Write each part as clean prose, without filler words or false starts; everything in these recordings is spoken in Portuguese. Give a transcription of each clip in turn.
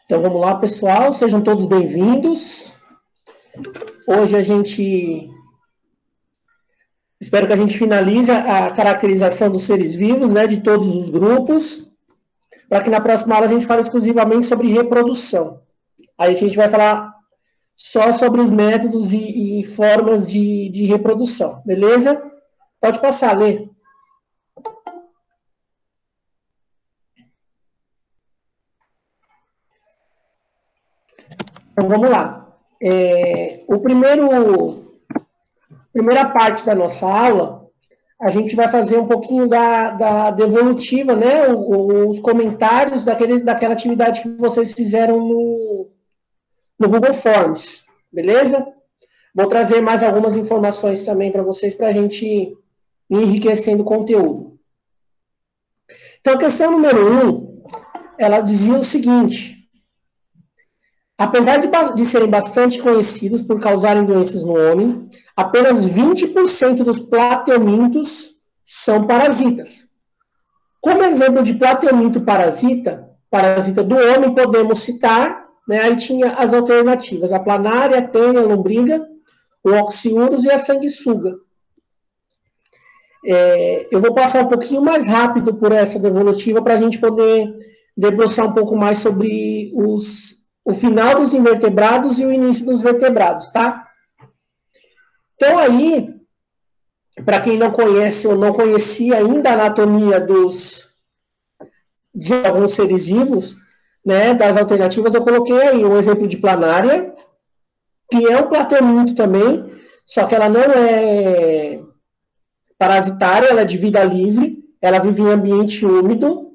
Então vamos lá, pessoal, sejam todos bem-vindos. Hoje espero que a gente finalize a caracterização dos seres vivos, né, de todos os grupos, para que na próxima aula a gente fale exclusivamente sobre reprodução. Aí a gente vai falar só sobre os métodos e formas de reprodução, beleza? Pode passar, Lê. Então vamos lá. Primeira parte da nossa aula, a gente vai fazer um pouquinho da devolutiva, né? Os comentários daquela atividade que vocês fizeram no Google Forms, beleza? Vou trazer mais algumas informações também para vocês, para a gente ir enriquecendo o conteúdo. Então, a questão número 1, ela dizia o seguinte: apesar de serem bastante conhecidos por causarem doenças no homem, apenas 20% dos plateumintos são parasitas. Como exemplo de plateuminto parasita do homem, podemos citar, né, aí tinha as alternativas: a planária, a tênia, a lombriga, o oxiurus e a sanguessuga. Eu vou passar um pouquinho mais rápido por essa devolutiva para a gente poder debruçar um pouco mais sobre o final dos invertebrados e o início dos vertebrados, tá? Então aí, para quem não conhece ou não conhecia ainda a anatomia de alguns seres vivos, né, das alternativas, eu coloquei aí um exemplo de planária, que é um plateuminto também, só que ela não é parasitária, ela é de vida livre, ela vive em ambiente úmido.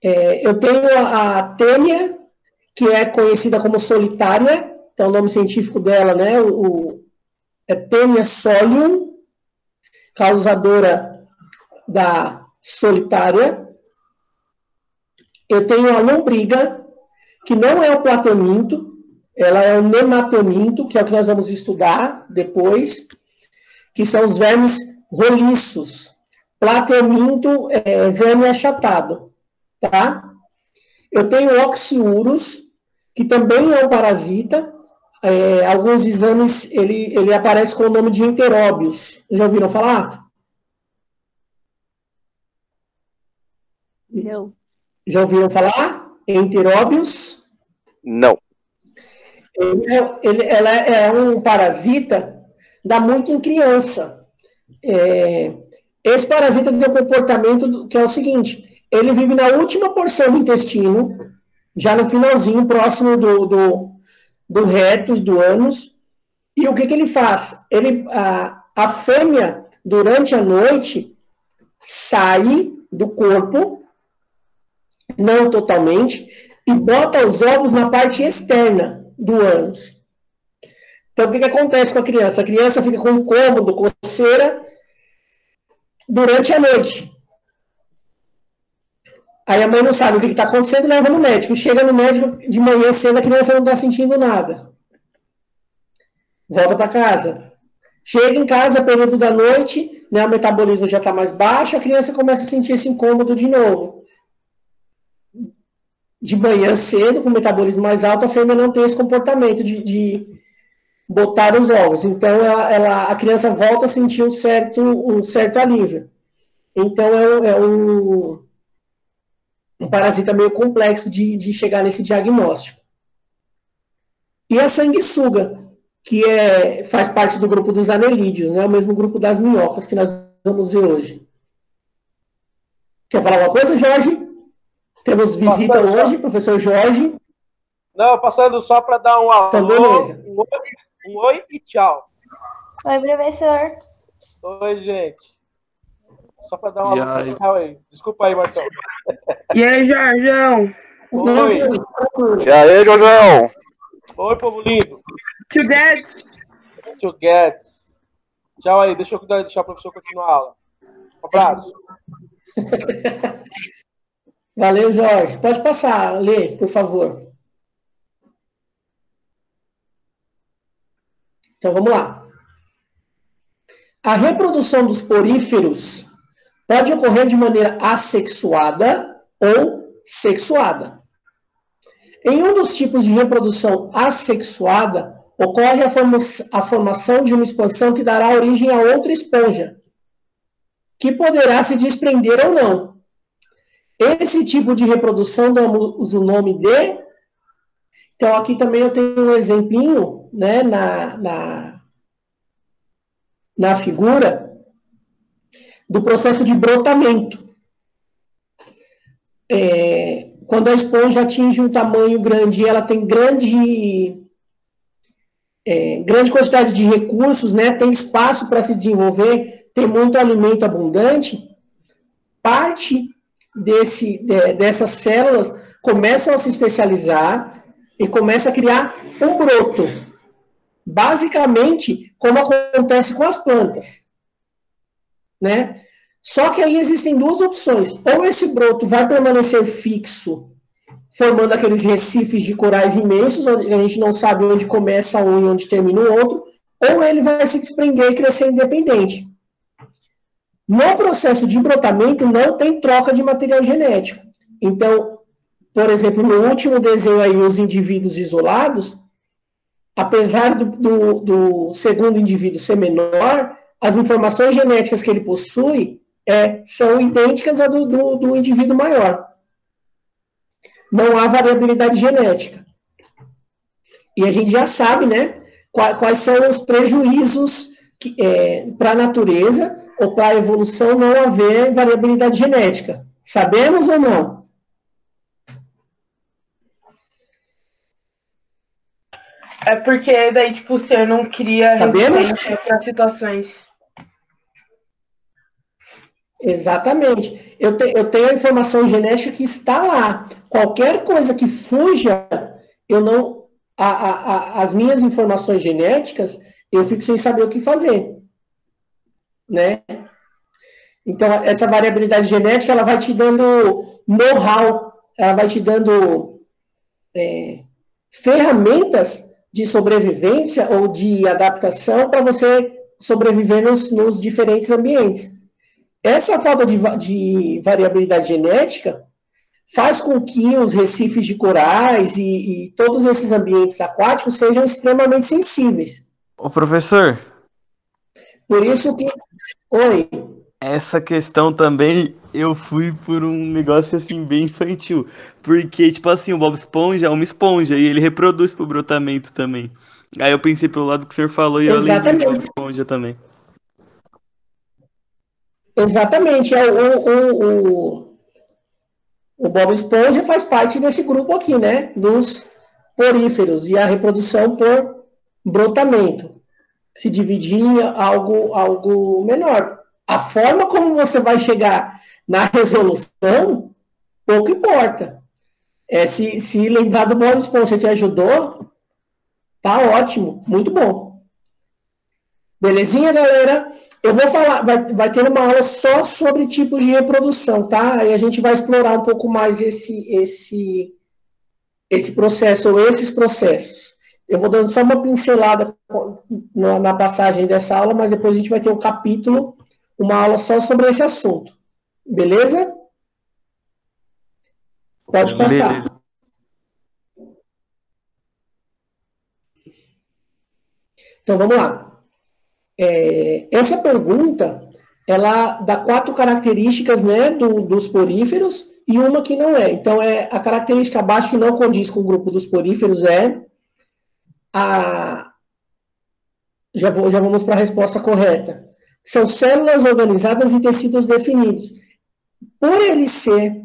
Eu tenho a tênia, que é conhecida como solitária, então o nome científico dela, né, é Tênia solium, causadora da solitária. Eu tenho a lombriga, que não é o plateuminto, ela é o nemateuminto, que é o que nós vamos estudar depois, que são os vermes roliços. Plateuminto é verme achatado, tá? Eu tenho o oxiurus, que também é um parasita. Alguns exames, ele aparece com o nome de enteróbios. Já ouviram falar? Não. Já ouviram falar? Enteróbios? Não. Ela é um parasita, dá muito em criança. Esse parasita tem um comportamento que é o seguinte: ele vive na última porção do intestino, já no finalzinho, próximo do reto e do ânus. E o que ele faz? A fêmea, durante a noite, sai do corpo, não totalmente, e bota os ovos na parte externa do ânus. Então, o que acontece com a criança? A criança fica com incômodo, coceira, durante a noite. Aí a mãe não sabe o que está acontecendo e leva no médico. Chega no médico de manhã cedo, a criança não está sentindo nada. Volta para casa. Chega em casa, período da noite, né, o metabolismo já está mais baixo, a criança começa a sentir esse incômodo de novo. De manhã cedo, com o metabolismo mais alto, a fêmea não tem esse comportamento de botar os ovos. Então, a criança volta a sentir um certo alívio. Então, é um parasita meio complexo de chegar nesse diagnóstico. E a sanguessuga, que faz parte do grupo dos anelídeos, né? O mesmo grupo das minhocas que nós vamos ver hoje. Quer falar alguma coisa, Jorge? Temos visita hoje, professor Jorge. Não, passando só para dar um alô, então, beleza. Um oi e tchau. Oi, professor. Oi, gente. Só para dar um alô e tchau aí. Desculpa aí, Martão. E aí, Jorjão? Oi. E aí, Jorjão? Oi, povo lindo. To Guedes. Tchau aí. Deixa o professor continuar a aula. Um abraço. Valeu, Jorge. Pode passar, Lê, por favor. Então, vamos lá. A reprodução dos poríferos pode ocorrer de maneira assexuada ou sexuada. Em um dos tipos de reprodução assexuada, ocorre a formação de uma expansão que dará origem a outra esponja, que poderá se desprender ou não. Esse tipo de reprodução damos o nome de... Então, aqui também eu tenho um exemplinho, né, na figura do processo de brotamento. Quando a esponja atinge um tamanho grande e ela tem grande quantidade de recursos, né, tem espaço para se desenvolver, tem muito alimento abundante, parte dessas células começam a se especializar e começa a criar um broto. Basicamente, como acontece com as plantas. Né? Só que aí existem duas opções. Ou esse broto vai permanecer fixo, formando aqueles recifes de corais imensos, onde a gente não sabe onde começa um e onde termina o outro, ou ele vai se desprender e crescer independente. No processo de brotamento, não tem troca de material genético. Então, por exemplo, no último desenho aí, os indivíduos isolados, apesar do segundo indivíduo ser menor, as informações genéticas que ele possui são idênticas à do indivíduo maior. Não há variabilidade genética. E a gente já sabe, né, quais são os prejuízos para a natureza ou para a evolução não haver variabilidade genética. Sabemos ou não? É porque daí, tipo, o ser não cria resistência para situações. Exatamente. Eu tenho a informação genética que está lá. Qualquer coisa que fuja, eu não... as minhas informações genéticas, eu fico sem saber o que fazer. Né? Então, essa variabilidade genética, ela vai te dando know-how, ela vai te dando ferramentas de sobrevivência ou de adaptação para você sobreviver nos diferentes ambientes. Essa falta de variabilidade genética faz com que os recifes de corais e todos esses ambientes aquáticos sejam extremamente sensíveis. Ô, professor. Por isso que... Oi. Essa questão também, eu fui por um negócio assim bem infantil. Porque, tipo assim, o Bob Esponja é uma esponja e ele reproduz pro brotamento também. Aí eu pensei pelo lado que o senhor falou e eu lembrei do Bob Esponja também. Exatamente. O Bob Esponja faz parte desse grupo aqui, né? Dos poríferos. E a reprodução por brotamento. Se dividir em algo menor. A forma como você vai chegar na resolução, pouco importa. Se lembrar do Bob Esponja te ajudou, tá ótimo, muito bom. Belezinha, galera? Eu vou falar, vai ter uma aula só sobre tipos de reprodução, tá? Aí a gente vai explorar um pouco mais esse processo, ou esses processos. Eu vou dando só uma pincelada na passagem dessa aula, mas depois a gente vai ter um capítulo, uma aula só sobre esse assunto. Beleza? Pode passar. Beleza. Então, vamos lá. Essa pergunta, ela dá 4 características, né, dos poríferos e uma que não é. Então, a característica abaixo que não condiz com o grupo dos poríferos já vamos para a resposta correta. São células organizadas em tecidos definidos. Por ele ser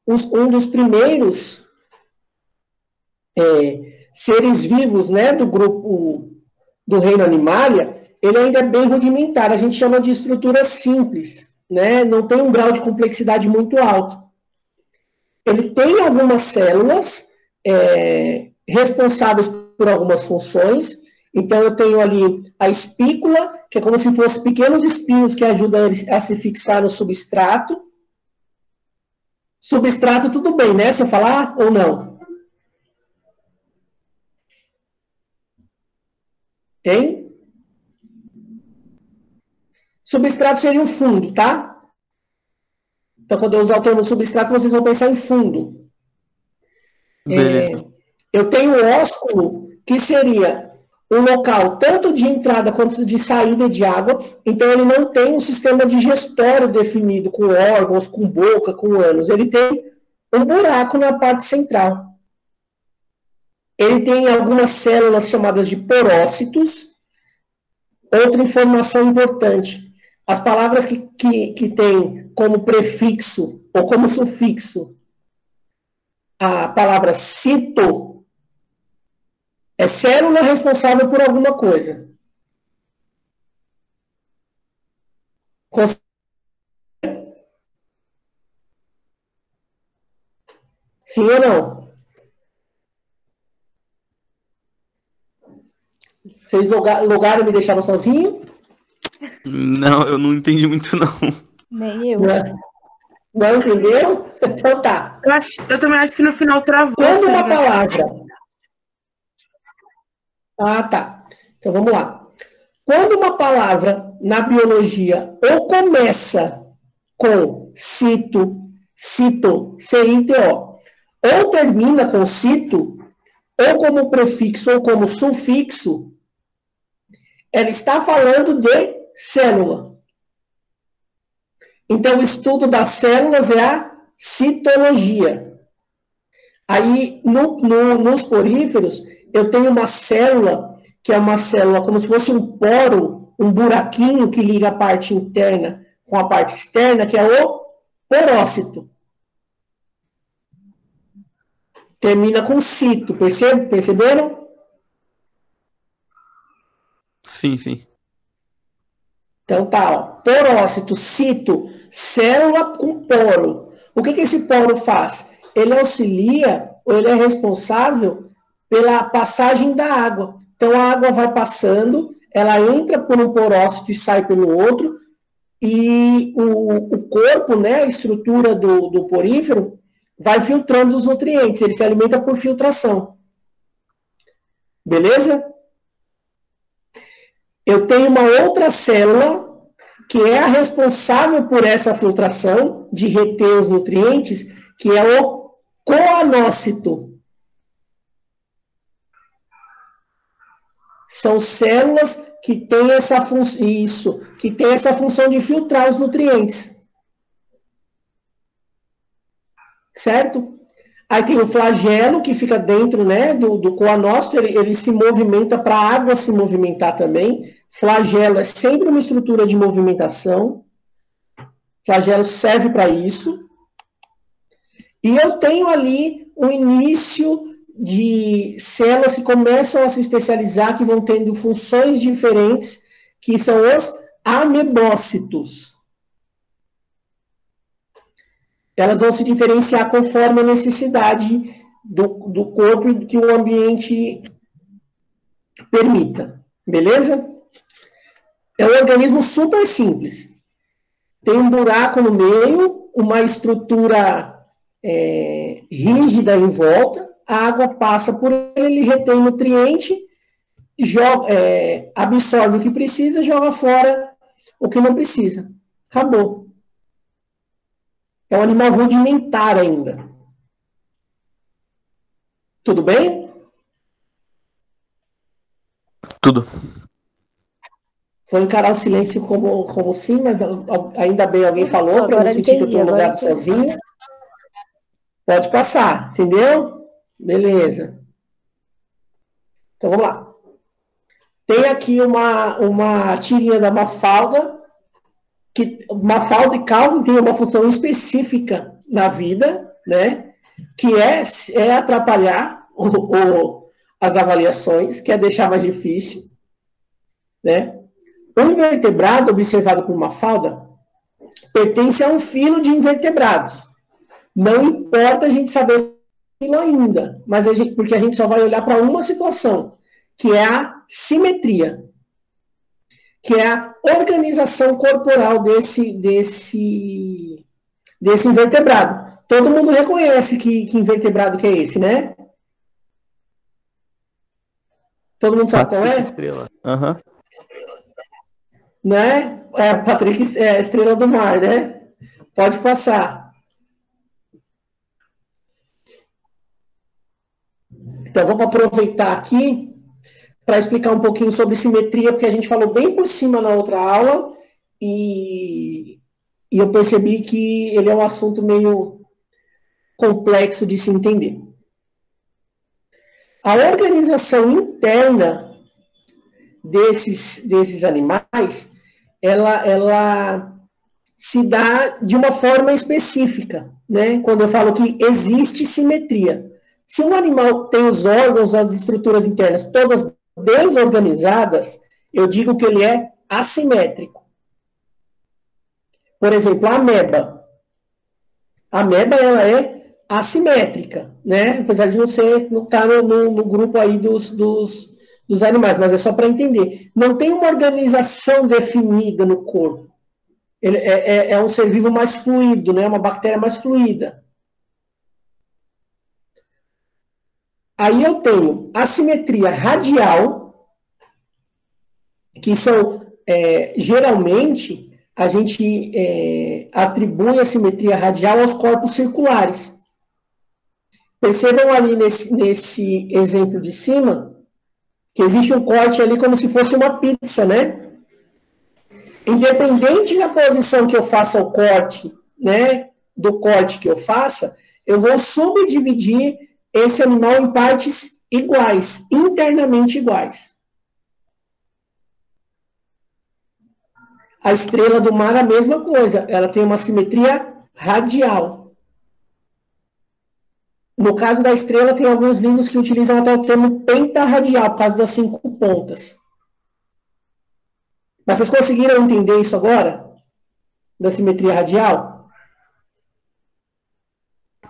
um dos primeiros seres vivos, né, do grupo do reino animalia, ele ainda é bem rudimentar. A gente chama de estrutura simples, né? Não tem um grau de complexidade muito alto. Ele tem algumas células responsáveis por algumas funções. Então, eu tenho ali a espícula, que é como se fossem pequenos espinhos que ajudam a se fixar no substrato. Substrato, tudo bem, né? Você falar ou não? Hein? Substrato seria o fundo, tá? Então, quando eu usar o termo substrato, vocês vão pensar em fundo. Eu tenho o ósculo, que seria um local tanto de entrada quanto de saída de água, então ele não tem um sistema digestório definido, com órgãos, com boca, com ânus. Ele tem um buraco na parte central. Ele tem algumas células chamadas de porócitos. Outra informação importante: as palavras que têm como prefixo ou como sufixo a palavra cito é célula responsável por alguma coisa. Sim ou não? Vocês logaram e me deixaram sozinho? Não, eu não entendi muito, não. Nem eu. Não entendeu? Então tá. Eu também acho que no final travou. Quando uma palavra... Ah, tá. Então vamos lá. Quando uma palavra na biologia ou começa com cito, C-I-T-O, ou termina com cito, ou como prefixo ou como sufixo, ela está falando de célula. Então, o estudo das células é a citologia. Aí, nos poríferos, eu tenho uma célula, que é uma célula como se fosse um poro, um buraquinho que liga a parte interna com a parte externa, que é o porócito. Termina com cito, perceberam? Sim, sim. Então tá, ó, porócito, cito, célula com poro. O que esse poro faz? Ele auxilia, ou ele é responsável pela passagem da água. Então a água vai passando, ela entra por um porócito e sai pelo outro, e o corpo, né, a estrutura do porífero, vai filtrando os nutrientes, ele se alimenta por filtração. Beleza? Eu tenho uma outra célula que é a responsável por essa filtração, de reter os nutrientes, que é o coanócito. São células que têm essa função de filtrar os nutrientes. Certo? Aí tem o flagelo, que fica dentro, né, do coanócito, ele se movimenta para a água se movimentar também. Flagelo é sempre uma estrutura de movimentação. Flagelo serve para isso. E eu tenho ali o início de células que começam a se especializar, que vão tendo funções diferentes, que são os amebócitos. Elas vão se diferenciar conforme a necessidade do corpo que o ambiente permita. Beleza? É um organismo super simples. Tem um buraco no meio, uma estrutura rígida em volta, a água passa por ele, ele retém nutriente, absorve o que precisa, joga fora o que não precisa. Acabou. É um animal rudimentar ainda. Tudo bem? Tudo. Vou encarar o silêncio como sim, mas ainda bem alguém falou, para eu não sentir que eu estou no lugar sozinho. Pode passar, entendeu? Beleza. Então, vamos lá. Tem aqui uma tirinha da Mafalda, que Mafalda e Calvin têm uma função específica na vida, né? Que é atrapalhar as avaliações, que é deixar mais difícil, né? O invertebrado, observado por Mafalda, pertence a um filo de invertebrados. Não importa a gente saber aquilo ainda, mas porque a gente só vai olhar para uma situação, que é a simetria, que é a organização corporal desse invertebrado. Todo mundo reconhece que invertebrado que é esse, né? Todo mundo sabe qual é? Estrela. Aham. Né? Patrick é a estrela do mar, né? Pode passar. Então, vamos aproveitar aqui para explicar um pouquinho sobre simetria, porque a gente falou bem por cima na outra aula, e eu percebi que ele é um assunto meio complexo de se entender. A organização interna desses animais, ela se dá de uma forma específica, né? Quando eu falo que existe simetria. Se um animal tem os órgãos, as estruturas internas todas desorganizadas, eu digo que ele é assimétrico. Por exemplo, a ameba. A ameba, ela é assimétrica, né? Apesar de não estar no grupo aí dos animais, mas é só para entender. Não tem uma organização definida no corpo. Ele é um ser vivo mais fluido, né? Uma bactéria mais fluida. Aí eu tenho assimetria radial, que são, geralmente, a gente atribui a simetria radial aos corpos circulares. Percebam ali nesse exemplo de cima, que existe um corte ali como se fosse uma pizza, né? Independente da posição que eu faça o corte, né, do corte que eu faça, eu vou subdividir esse animal em partes iguais, internamente iguais. A estrela do mar, a mesma coisa, ela tem uma simetria radial. No caso da estrela, tem alguns livros que utilizam até o termo pentarradial, por causa das 5 pontas. Mas vocês conseguiram entender isso agora? Da simetria radial?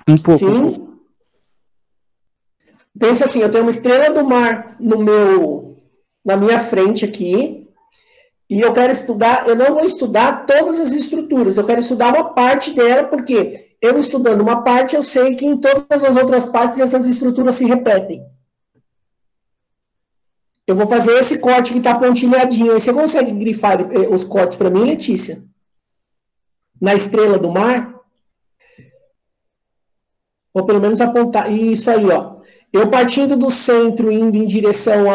Um pouco. Sim? Pensa assim, eu tenho uma estrela do mar na minha frente aqui, e eu quero estudar, eu não vou estudar todas as estruturas, eu quero estudar uma parte dela, porque eu estudando uma parte, eu sei que em todas as outras partes essas estruturas se repetem. Eu vou fazer esse corte que está pontilhadinho. Aí você consegue grifar os cortes para mim, Letícia? Na estrela do mar? Ou pelo menos apontar. Isso aí, ó. Eu partindo do centro, indo em direção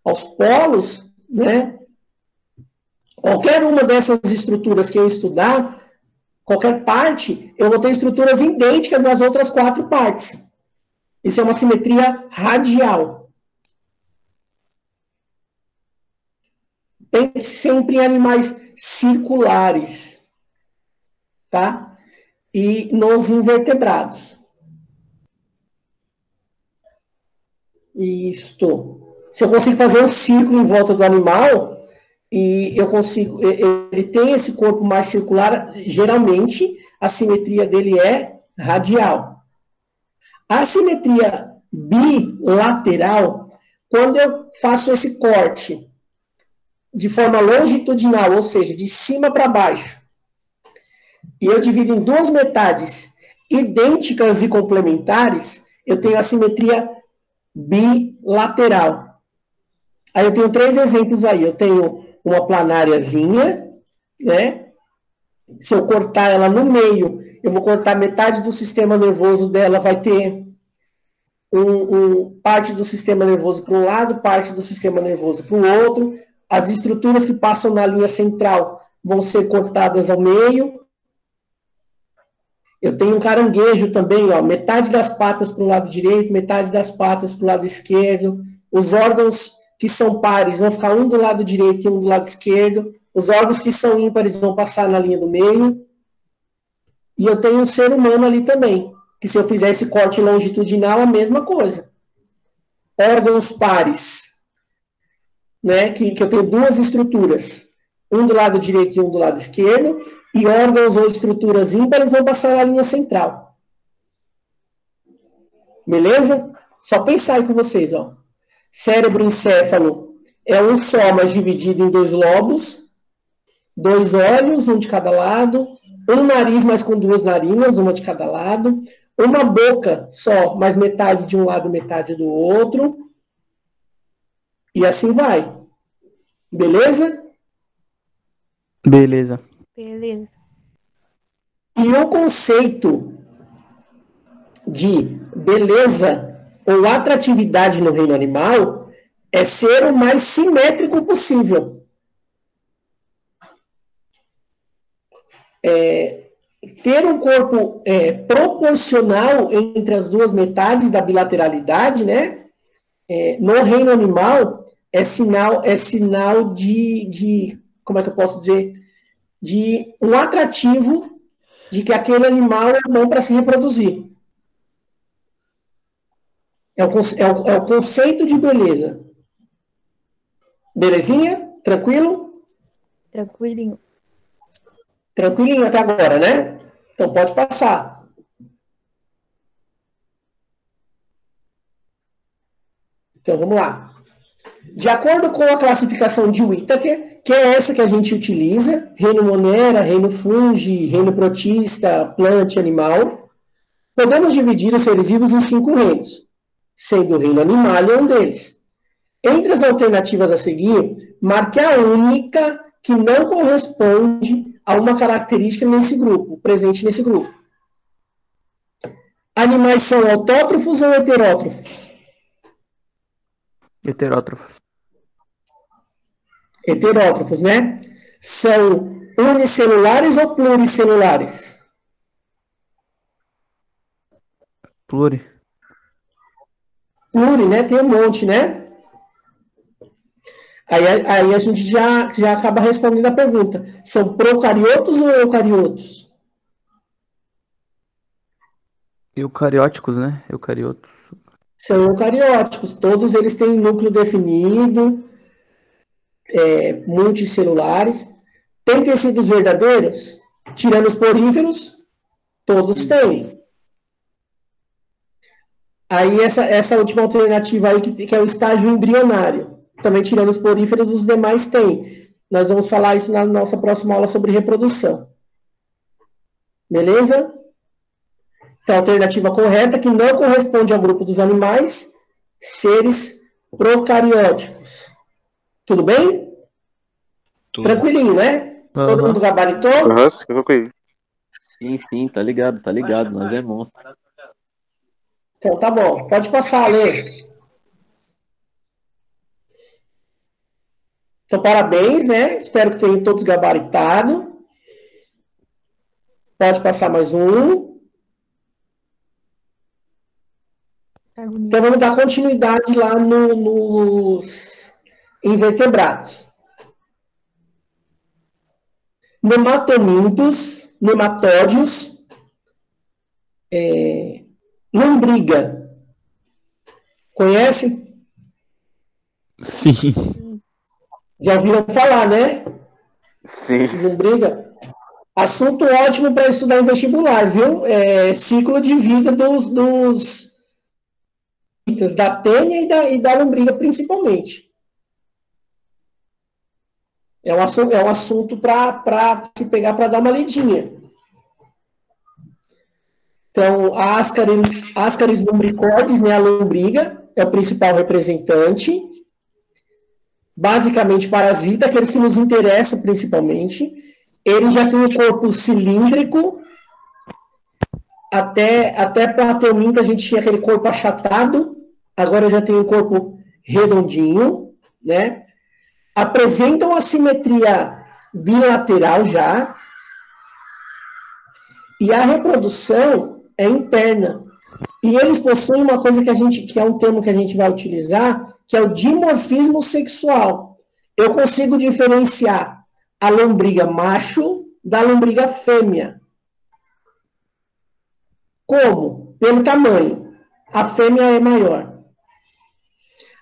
aos polos, né? Qualquer uma dessas estruturas que eu estudar, qualquer parte, eu vou ter estruturas idênticas nas outras 4 partes. Isso é uma simetria radial. Pense sempre em animais circulares, tá? E nos invertebrados. Isto. Se eu consigo fazer um círculo em volta do animal, e ele tem esse corpo mais circular, geralmente a simetria dele é radial. A simetria bilateral, quando eu faço esse corte de forma longitudinal, ou seja, de cima para baixo, e eu divido em 2 metades idênticas e complementares, eu tenho a simetria bilateral. Aí eu tenho 3 exemplos aí. Eu tenho uma planáriazinha, né? Se eu cortar ela no meio, eu vou cortar metade do sistema nervoso dela, vai ter parte do sistema nervoso para um lado, parte do sistema nervoso para o outro. As estruturas que passam na linha central vão ser cortadas ao meio. Eu tenho um caranguejo também, ó, metade das patas para o lado direito, metade das patas para o lado esquerdo. Os órgãos que são pares vão ficar um do lado direito e um do lado esquerdo. Os órgãos que são ímpares vão passar na linha do meio. E eu tenho um ser humano ali também, que se eu fizer esse corte longitudinal, a mesma coisa. Órgãos pares, né, que eu tenho 2 estruturas, um do lado direito e um do lado esquerdo, e órgãos ou estruturas ímpares vão passar na linha central. Beleza? Só pensar aí com vocês, ó. Cérebro encéfalo é um só, mas dividido em 2 lobos, 2 olhos, um de cada lado, um nariz, mas com 2 narinas, uma de cada lado, uma boca só, mas metade de um lado, metade do outro, e assim vai. Beleza? Beleza. Beleza. E o conceito de beleza ou atratividade no reino animal é ser o mais simétrico possível. Ter um corpo proporcional entre as duas metades da bilateralidade, né? No reino animal é sinal de como é que eu posso dizer? De um atrativo de que aquele animal é bom para se reproduzir. É o conceito de beleza. Belezinha? Tranquilo? Tranquilinho. Tranquilinho até agora, né? Então pode passar. Então vamos lá. De acordo com a classificação de Whittaker, que é essa que a gente utiliza, reino Monera, reino Fungi, reino Protista, planta e animal, podemos dividir os seres vivos em 5 reinos, sendo o reino animal um deles. Entre as alternativas a seguir, marque a única que não corresponde a uma característica nesse grupo, presente nesse grupo. Animais são autótrofos ou heterótrofos? Heterótrofos. Heterótrofos, né? São unicelulares ou pluricelulares? Pluri. Pluri, né? Tem um monte, né? Aí a gente já acaba respondendo a pergunta. São procariotos ou eucariotos? Eucarióticos, né? Eucariotos. São eucarióticos. Todos eles têm núcleo definido, multicelulares. Tem tecidos verdadeiros? Tirando os poríferos, todos têm. Aí essa última alternativa aí, que é o estágio embrionário. Também tirando os poríferos, os demais têm. Nós vamos falar isso na nossa próxima aula sobre reprodução. Beleza? Então, a alternativa correta, que não corresponde ao grupo dos animais, seres procarióticos. Tudo bem? Tudo. Tranquilinho, né? Todo mundo gabaritou? Tranquilo. Sim, tá ligado, nós é monstro. Então, tá bom. Pode passar, Lê. Então, parabéns, né? Espero que tenham todos gabaritado. Pode passar mais um. Então, vamos dar continuidade lá nos invertebrados. Nematomintos, nematódios, lombriga. Conhece? Sim. Já ouviram falar, né? Sim. Lombriga. Assunto ótimo para estudar em vestibular, viu? Ciclo de vida da tênia e da lombriga, principalmente. É um assunto para se pegar para dar uma lidinha. Então, a Ascaris lumbricoides, né, a lombriga, é o principal representante. Basicamente parasita, aqueles que nos interessam principalmente. Ele já tem o corpo cilíndrico. Até Plateuminta a gente tinha aquele corpo achatado. Agora já tem o corpo redondinho, né? Apresentam a simetria bilateral já. E a reprodução é interna. E eles possuem uma coisa que é um termo que a gente vai utilizar, que é o dimorfismo sexual. Eu consigo diferenciar a lombriga macho da lombriga fêmea. Como? Pelo tamanho. A fêmea é maior.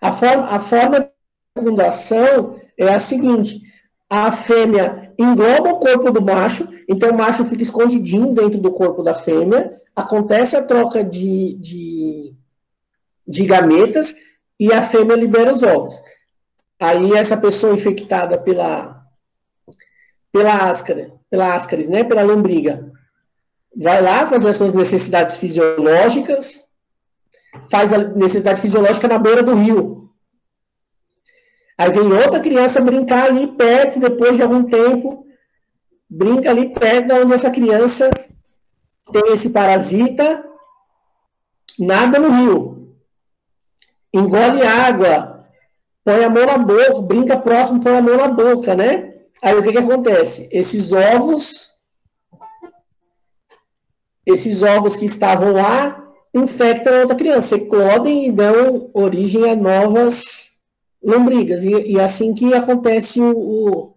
A forma de fecundação é a seguinte: a fêmea engloba o corpo do macho, então o macho fica escondidinho dentro do corpo da fêmea, acontece a troca de gametas e a fêmea libera os ovos. Aí essa pessoa infectada pela Ascaris, né, pela lombriga, vai lá fazer as suas necessidades fisiológicas, faz a necessidade fisiológica na beira do rio. Aí vem outra criança brincar ali perto, depois de algum tempo, brinca ali perto de onde essa criança tem esse parasita, nada no rio. engole água, põe a mão na boca, brinca próximo, põe a mão na boca, né? Aí o que acontece? Esses ovos que estavam lá infectam a outra criança, eclodem e dão origem a novas lombrigas. E assim que acontece o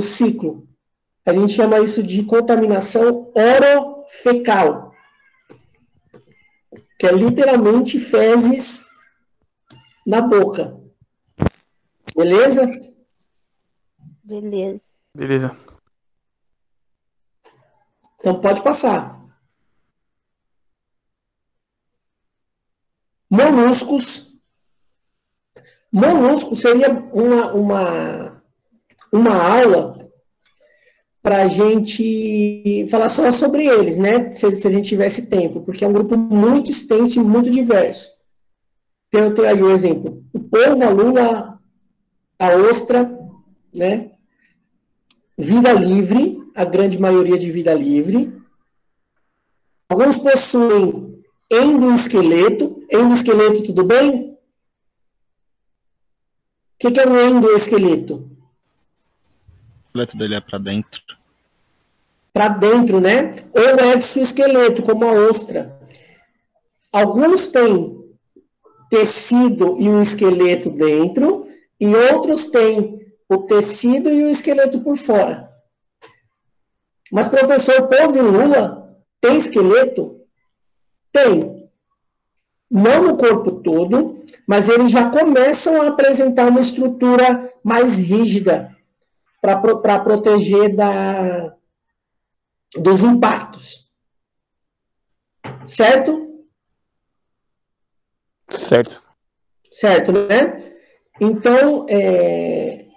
ciclo. A gente chama isso de contaminação orofecal, que é literalmente fezes na boca. Beleza? Beleza. Beleza. Então pode passar. Moluscos. Moluscos seria uma aula para a gente falar só sobre eles, né? Se a gente tivesse tempo, porque é um grupo muito extenso e muito diverso. Então, eu tenho aí o exemplo: o polvo, a lula, a ostra, né? Vida livre, a grande maioria de vida livre. Alguns possuem endoesqueleto. Endoesqueleto, tudo bem? O que é um endoesqueleto? O esqueleto dele é para dentro. Para dentro, né? Ou exoesqueleto, como a ostra. Alguns têm tecido e um esqueleto dentro, e outros têm o tecido e o esqueleto por fora. Mas, professor, polvo e lula tem esqueleto? Tem. Não no corpo todo, mas eles já começam a apresentar uma estrutura mais rígida para proteger dos impactos. Certo? Certo. Certo, né? Então,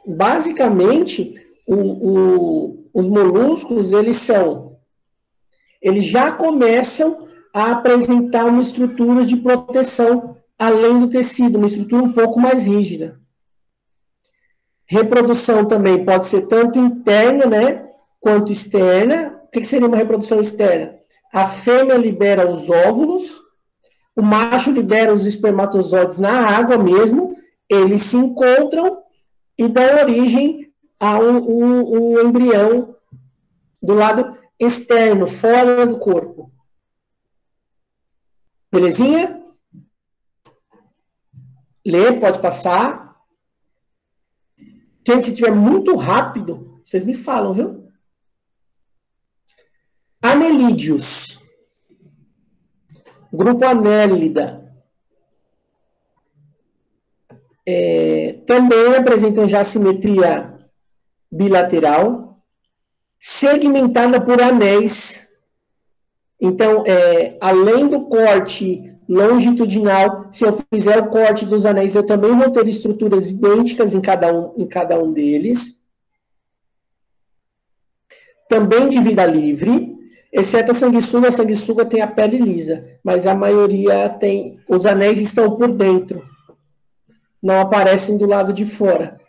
basicamente, os moluscos, eles já começam a apresentar uma estrutura de proteção além do tecido, uma estrutura um pouco mais rígida. Reprodução também pode ser tanto interna, né, quanto externa. O que seria uma reprodução externa? A fêmea libera os óvulos, o macho libera os espermatozoides na água mesmo, eles se encontram e dão origem a um embrião do lado externo, fora do corpo. Belezinha? Lê, pode passar. Gente, se tiver muito rápido, vocês me falam, viu? Anelídeos. Grupo Anélida. Também apresentam já simetria bilateral, segmentada por anéis. Então, além do corte longitudinal, se eu fizer o corte dos anéis, eu também vou ter estruturas idênticas em cada um deles. Também de vida livre, exceto a sanguessuga. A sanguessuga tem a pele lisa, mas a maioria tem. Os anéis estão por dentro, não aparecem do lado de fora.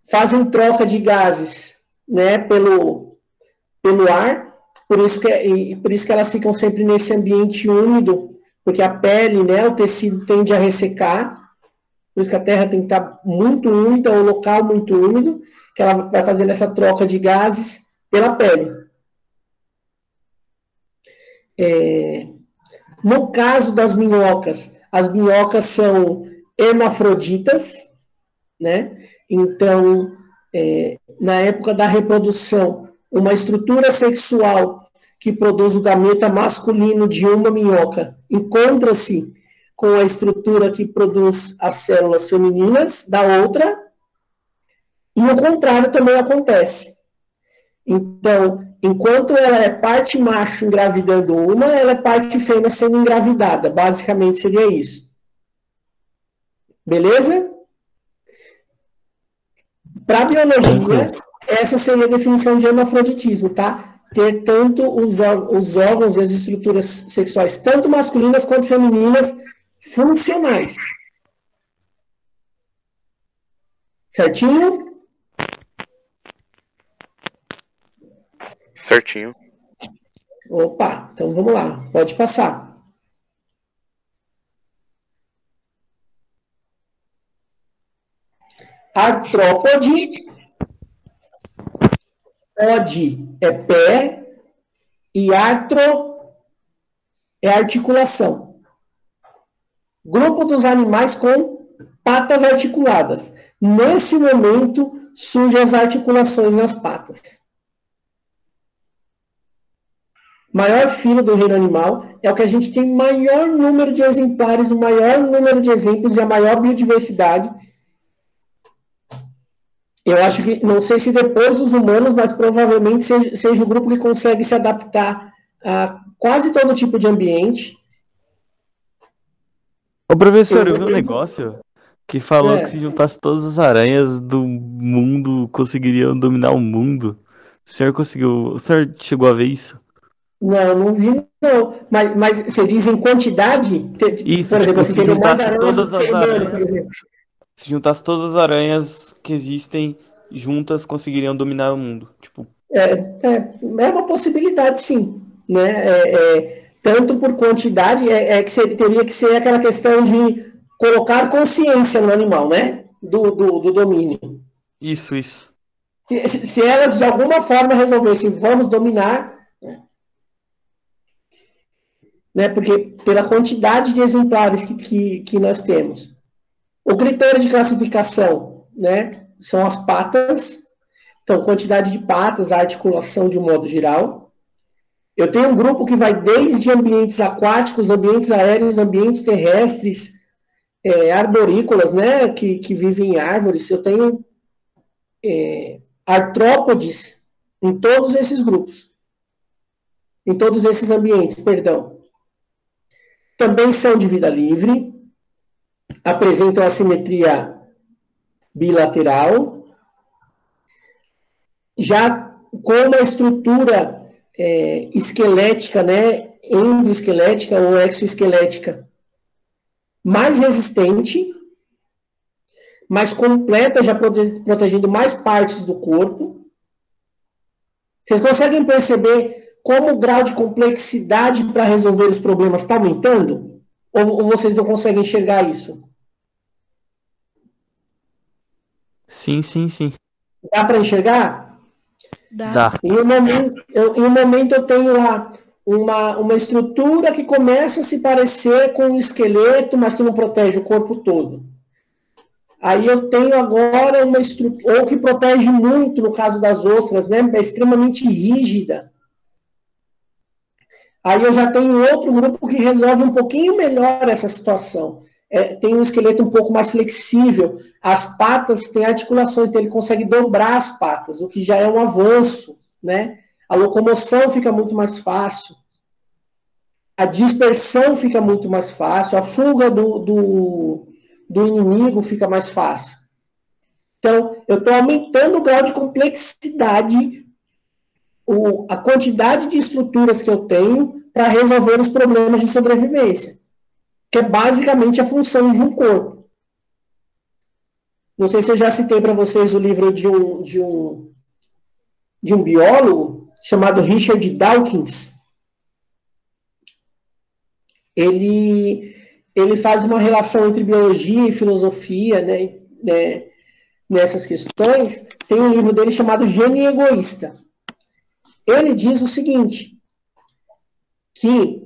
Fazem troca de gases, né, pelo ar, por isso que elas ficam sempre nesse ambiente úmido, porque a pele, né, o tecido tende a ressecar, por isso que a terra tem que estar muito úmida, o local muito úmido, que ela vai fazendo essa troca de gases pela pele. No caso das minhocas, as minhocas são hermafroditas, né? Então, na época da reprodução, uma estrutura sexual que produz o gameta masculino de uma minhoca encontra-se com a estrutura que produz as células femininas da outra, e o contrário também acontece. Então, enquanto ela é parte macho engravidando uma, ela é parte fêmea sendo engravidada. Basicamente seria isso. Beleza? Para a biologia, essa seria a definição de hermafroditismo, tá? Ter tanto os órgãos e as estruturas sexuais, tanto masculinas quanto femininas, funcionais. Certinho? Certinho. Opa, então vamos lá, pode passar. Artrópode, pode é pé, e artro é articulação. Grupo dos animais com patas articuladas. Nesse momento, surgem as articulações nas patas. Maior filo do reino animal é o que a gente tem maior número de exemplares, o maior número de exemplos e a maior biodiversidade. Eu acho que, não sei se depois os humanos, mas provavelmente seja o grupo que consegue se adaptar a quase todo tipo de ambiente. Ô, professor, eu vi um negócio que falou que se juntasse todas as aranhas do mundo, conseguiriam dominar o mundo. O senhor chegou a ver isso? Não vi, não. Mas você diz em quantidade? Isso, por exemplo, tipo, se juntasse todas as por aranhas, exemplo. se juntasse todas as aranhas que existem juntas, conseguiriam dominar o mundo. Tipo, É uma possibilidade, sim. Né? Tanto por quantidade, que teria que ser aquela questão de colocar consciência no animal, né? Do domínio. Isso. Se elas, de alguma forma, resolvessem, vamos dominar, né? Porque pela quantidade de exemplares que nós temos. O critério de classificação, né? São as patas. Então, quantidade de patas, a articulação de um modo geral. Eu tenho um grupo que vai desde ambientes aquáticos, ambientes aéreos, ambientes terrestres, arborícolas, né, que vivem em árvores. Eu tenho artrópodes em todos esses grupos. Em todos esses ambientes, perdão. Também são de vida livre, apresentam assimetria bilateral, já com uma estrutura esquelética, né, endoesquelética ou exoesquelética mais resistente, mais completa, já protegendo mais partes do corpo. Vocês conseguem perceber como o grau de complexidade para resolver os problemas está aumentando? Ou vocês não conseguem enxergar isso? Sim. Dá para enxergar? Dá. Em um momento eu tenho lá uma estrutura que começa a se parecer com um esqueleto, mas que não protege o corpo todo. Aí eu tenho agora uma estrutura, ou que protege muito, no caso das ostras, né? É extremamente rígida. Aí eu já tenho outro grupo que resolve um pouquinho melhor essa situação. Tem um esqueleto um pouco mais flexível. As patas têm articulações, então ele consegue dobrar as patas, o que já é um avanço, né? A locomoção fica muito mais fácil. A dispersão fica muito mais fácil. A fuga do inimigo fica mais fácil. Então, eu estou aumentando o grau de complexidade, a quantidade de estruturas que eu tenho para resolver os problemas de sobrevivência, que é basicamente a função de um corpo. Não sei se eu já citei para vocês o livro de um biólogo chamado Richard Dawkins. Ele faz uma relação entre biologia e filosofia, né, nessas questões. Tem um livro dele chamado Gênio Egoísta. Ele diz o seguinte, que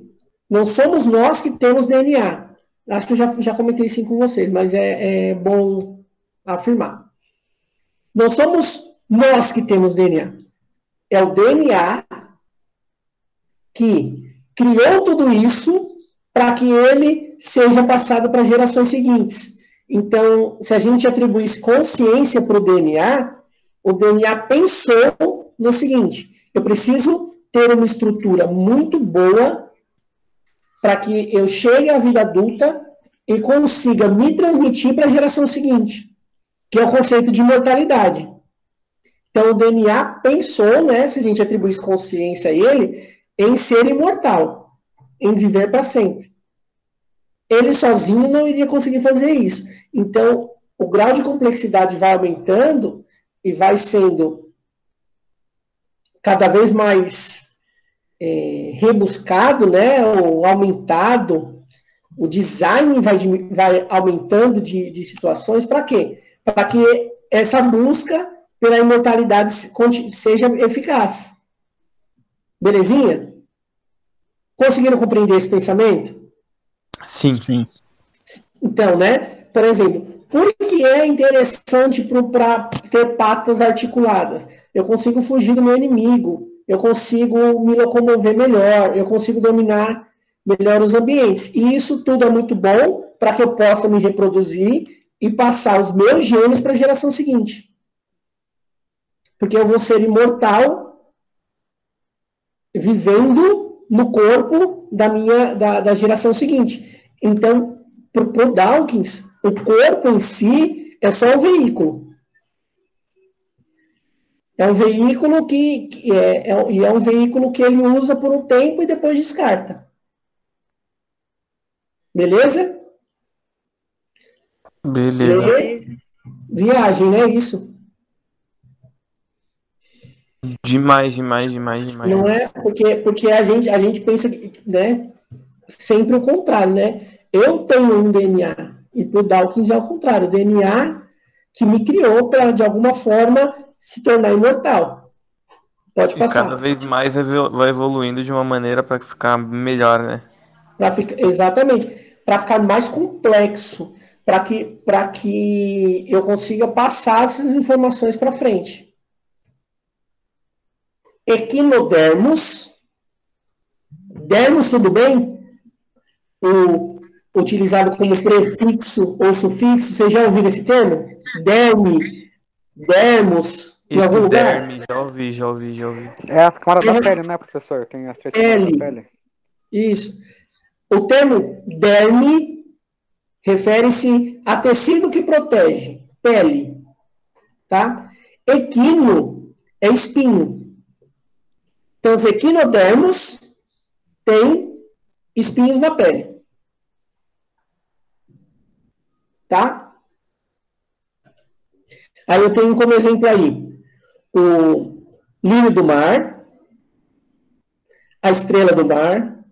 não somos nós que temos DNA. Acho que eu já comentei isso com vocês, mas é bom afirmar. Não somos nós que temos DNA. É o DNA que criou tudo isso para que ele seja passado para gerações seguintes. Então, se a gente atribuísse consciência para o DNA pensou no seguinte, eu preciso ter uma estrutura muito boa para que eu chegue à vida adulta e consiga me transmitir para a geração seguinte, que é o conceito de imortalidade. Então, o DNA pensou, né, se a gente atribuísse consciência a ele, em ser imortal, em viver para sempre. Ele sozinho não iria conseguir fazer isso. Então, o grau de complexidade vai aumentando e vai sendo cada vez mais rebuscado, né, ou aumentado. O design vai aumentando de situações. Para quê? Para que essa busca pela imortalidade seja eficaz. Belezinha? Conseguiram compreender esse pensamento? Sim. Sim. Então, né? Por exemplo, por que é interessante para ter patas articuladas? Eu consigo fugir do meu inimigo, eu consigo me locomover melhor, eu consigo dominar melhor os ambientes. E isso tudo é muito bom para que eu possa me reproduzir e passar os meus genes para a geração seguinte. Porque eu vou ser imortal vivendo no corpo da geração seguinte. Então, para o Dawkins, o corpo em si é só um veículo. É um veículo é um veículo que ele usa por um tempo e depois descarta. Beleza? Beleza. Viagem, né? Isso. Demais. Não é? Porque a gente pensa, né? Sempre o contrário, né? Eu tenho um DNA, e para o Dawkins é o contrário. O DNA que me criou para, de alguma forma, se tornar imortal. Pode passar. E cada vez mais vai evoluindo de uma maneira para ficar melhor, né? Exatamente. Para ficar mais complexo. Para que eu consiga passar essas informações para frente. Equinodermos. Dermos, tudo bem? Utilizado como prefixo ou sufixo. Vocês já ouviram esse termo? Derme, dermos, em algum lugar? Já ouvi. É as camadas da pele, né, professor? Tem as 3 camadas da pele. Isso. O termo derme refere-se a tecido que protege, pele. Tá? Equino é espinho. Então, os equinodermos têm espinhos na pele. Tá? Aí eu tenho como exemplo aí o lírio do mar, a estrela do mar,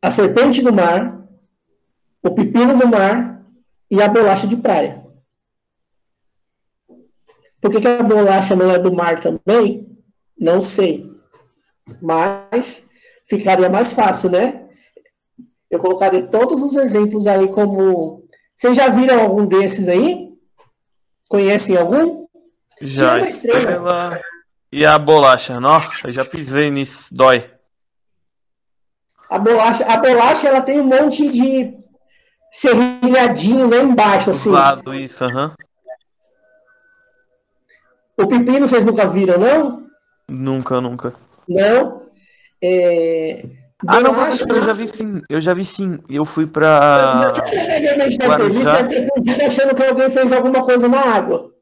a serpente do mar, o pepino do mar e a bolacha de praia. Por que a bolacha não é do mar também? Não sei. Mas ficaria mais fácil, né? Eu colocaria todos os exemplos aí como... Vocês já viram algum desses aí? Conhecem algum? Já, a estrela e a bolacha. Nossa, eu já pisei nisso, dói. A bolacha ela tem um monte de serrilhadinho lá embaixo, assim. Lado, isso, aham. O pepino vocês nunca viram, não? Nunca. Não? Não, professor, eu já vi sim. Eu fui pra... Guarujá. Deve ter fundido achando que alguém fez alguma coisa na água.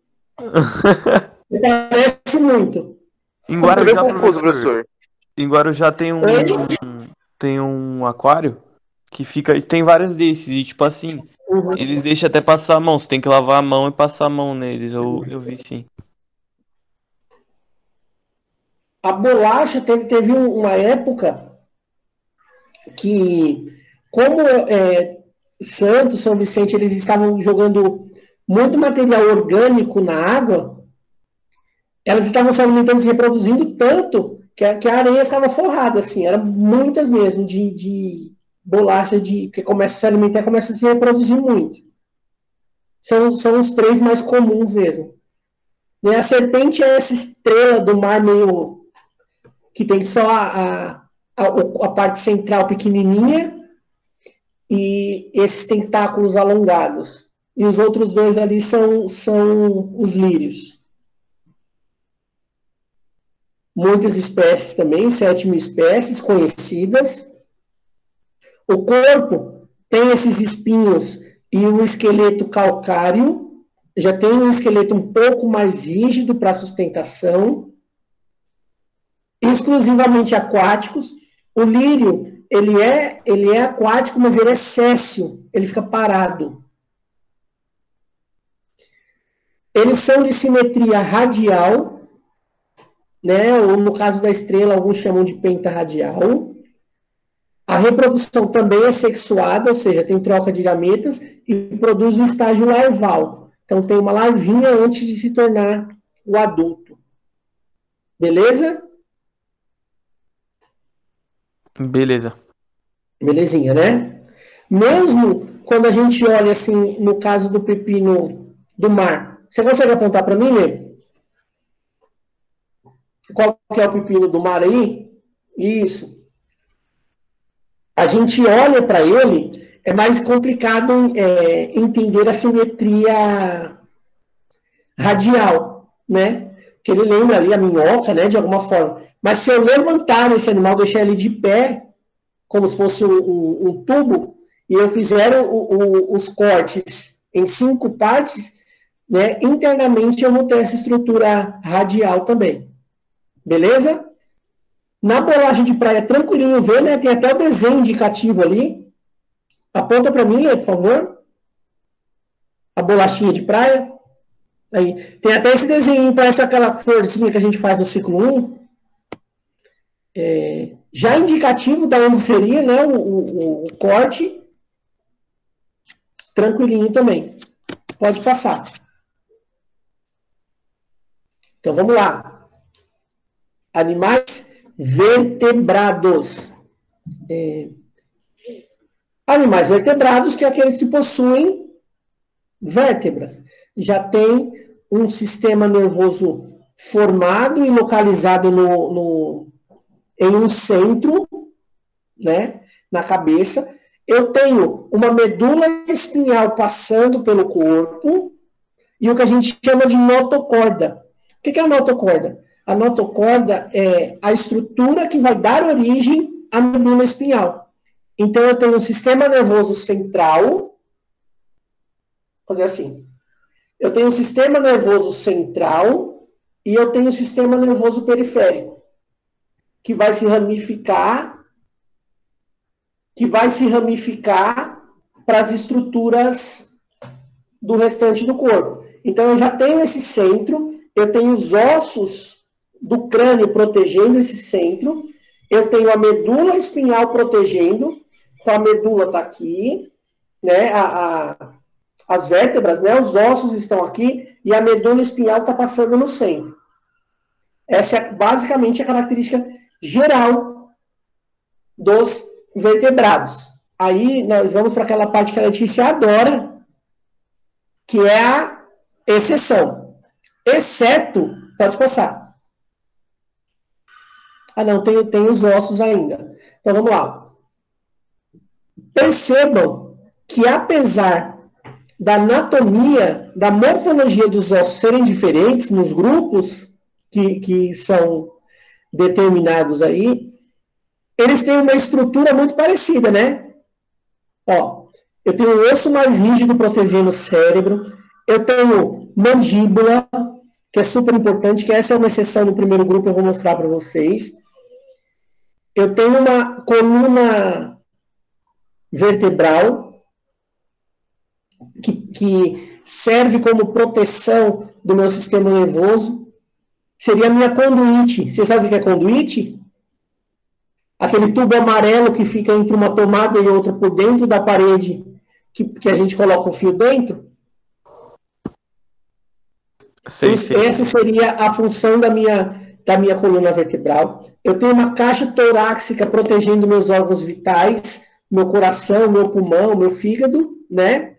Parece muito. Em Guarujá, professor. Em Guarujá tem um aquário que tem vários desses. E tipo assim, eles deixam até passar a mão. Você tem que lavar a mão e passar a mão neles. Eu vi sim. A bolacha teve uma época que, como Santos, São Vicente, eles estavam jogando muito material orgânico na água, elas estavam se alimentando, se reproduzindo tanto que a areia ficava forrada, assim, era muitas mesmo de bolacha que começa a se alimentar, começa a se reproduzir muito. São os 3 mais comuns mesmo. E a serpente é essa estrela do mar meio... que tem só a parte central pequenininha e esses tentáculos alongados. E os outros 2 ali são os lírios. Muitas espécies também, 7.000 espécies conhecidas. O corpo tem esses espinhos e o esqueleto calcáreo. Já tem um esqueleto um pouco mais rígido para sustentação. Exclusivamente aquáticos. O lírio, ele é aquático, mas ele é séssil, ele fica parado. Eles são de simetria radial, né? Ou no caso da estrela, alguns chamam de pentarradial. A reprodução também é sexuada, ou seja, tem troca de gametas e produz um estágio larval. Então tem uma larvinha antes de se tornar o adulto. Beleza? Beleza. Belezinha, né? Mesmo quando a gente olha assim, no caso do pepino do mar, você consegue apontar para mim, Lê? Qual que é o pepino do mar aí? Isso. A gente olha para ele, é mais complicado entender a simetria radial, né? Que ele lembra ali a minhoca, né, de alguma forma. Mas se eu levantar esse animal, deixar ele de pé, como se fosse um tubo, e eu fizer os cortes em 5 partes, né, internamente eu vou ter essa estrutura radial também. Beleza? Na bolagem de praia, tranquilinho ver, né? Tem até o desenho indicativo ali. Aponta para mim, por favor. A bolachinha de praia. Aí. Tem até esse desenho, parece aquela florzinha que a gente faz no ciclo 1. Já indicativo de onde seria, né, o corte. Tranquilinho também. Pode passar. Então, vamos lá. Animais vertebrados. Animais vertebrados, que é aqueles que possuem vértebras. Já tem um sistema nervoso formado e localizado em um centro, né, na cabeça. Eu tenho uma medula espinhal passando pelo corpo e o que a gente chama de notocorda. O que é a notocorda? A notocorda é a estrutura que vai dar origem à medula espinhal. Então, eu tenho um sistema nervoso central. Vou fazer assim. Eu tenho um sistema nervoso central e eu tenho um sistema nervoso periférico, que vai se ramificar para as estruturas do restante do corpo. Então, eu já tenho esse centro, eu tenho os ossos do crânio protegendo esse centro, eu tenho a medula espinhal protegendo, então a medula está aqui, né, as vértebras, né, os ossos estão aqui, e a medula espinhal está passando no centro. Essa é basicamente a característica geral dos vertebrados. Aí nós vamos para aquela parte que a Letícia adora, que é a exceção. Exceto, pode passar. Ah, não, tem os ossos ainda. Então vamos lá. Percebam que apesar da anatomia, da morfologia dos ossos serem diferentes nos grupos que são determinados aí, eles têm uma estrutura muito parecida, né? Ó, eu tenho um osso mais rígido protegendo o cérebro, eu tenho mandíbula, que é super importante, que essa é uma exceção do primeiro grupo, eu vou mostrar para vocês. Eu tenho uma coluna vertebral, que serve como proteção do meu sistema nervoso. Seria a minha conduíte. Você sabe o que é conduíte? Aquele tubo amarelo que fica entre uma tomada e outra por dentro da parede, que a gente coloca o fio dentro. Sei. Essa seria a função da minha coluna vertebral. Eu tenho uma caixa torácica protegendo meus órgãos vitais, meu coração, meu pulmão, meu fígado, né?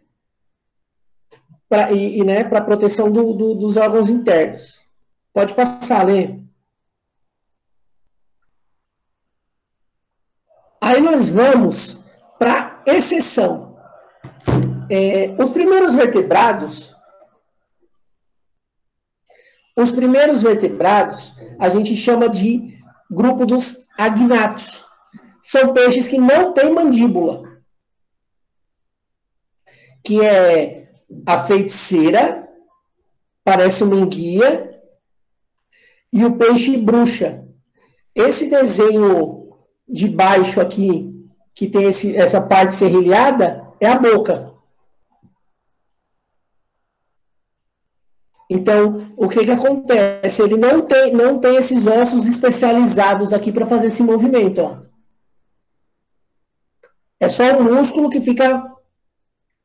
Para proteção dos órgãos internos. Pode passar, Lê. Aí nós vamos para exceção. Os primeiros vertebrados, a gente chama de grupo dos agnatos. São peixes que não têm mandíbula. Que é a feiticeira, parece uma enguia, e o peixe bruxa. Esse desenho de baixo aqui, que tem essa parte serrilhada, é a boca. Então, o que acontece? Ele não tem esses ossos especializados aqui para fazer esse movimento. Ó. É só um músculo que fica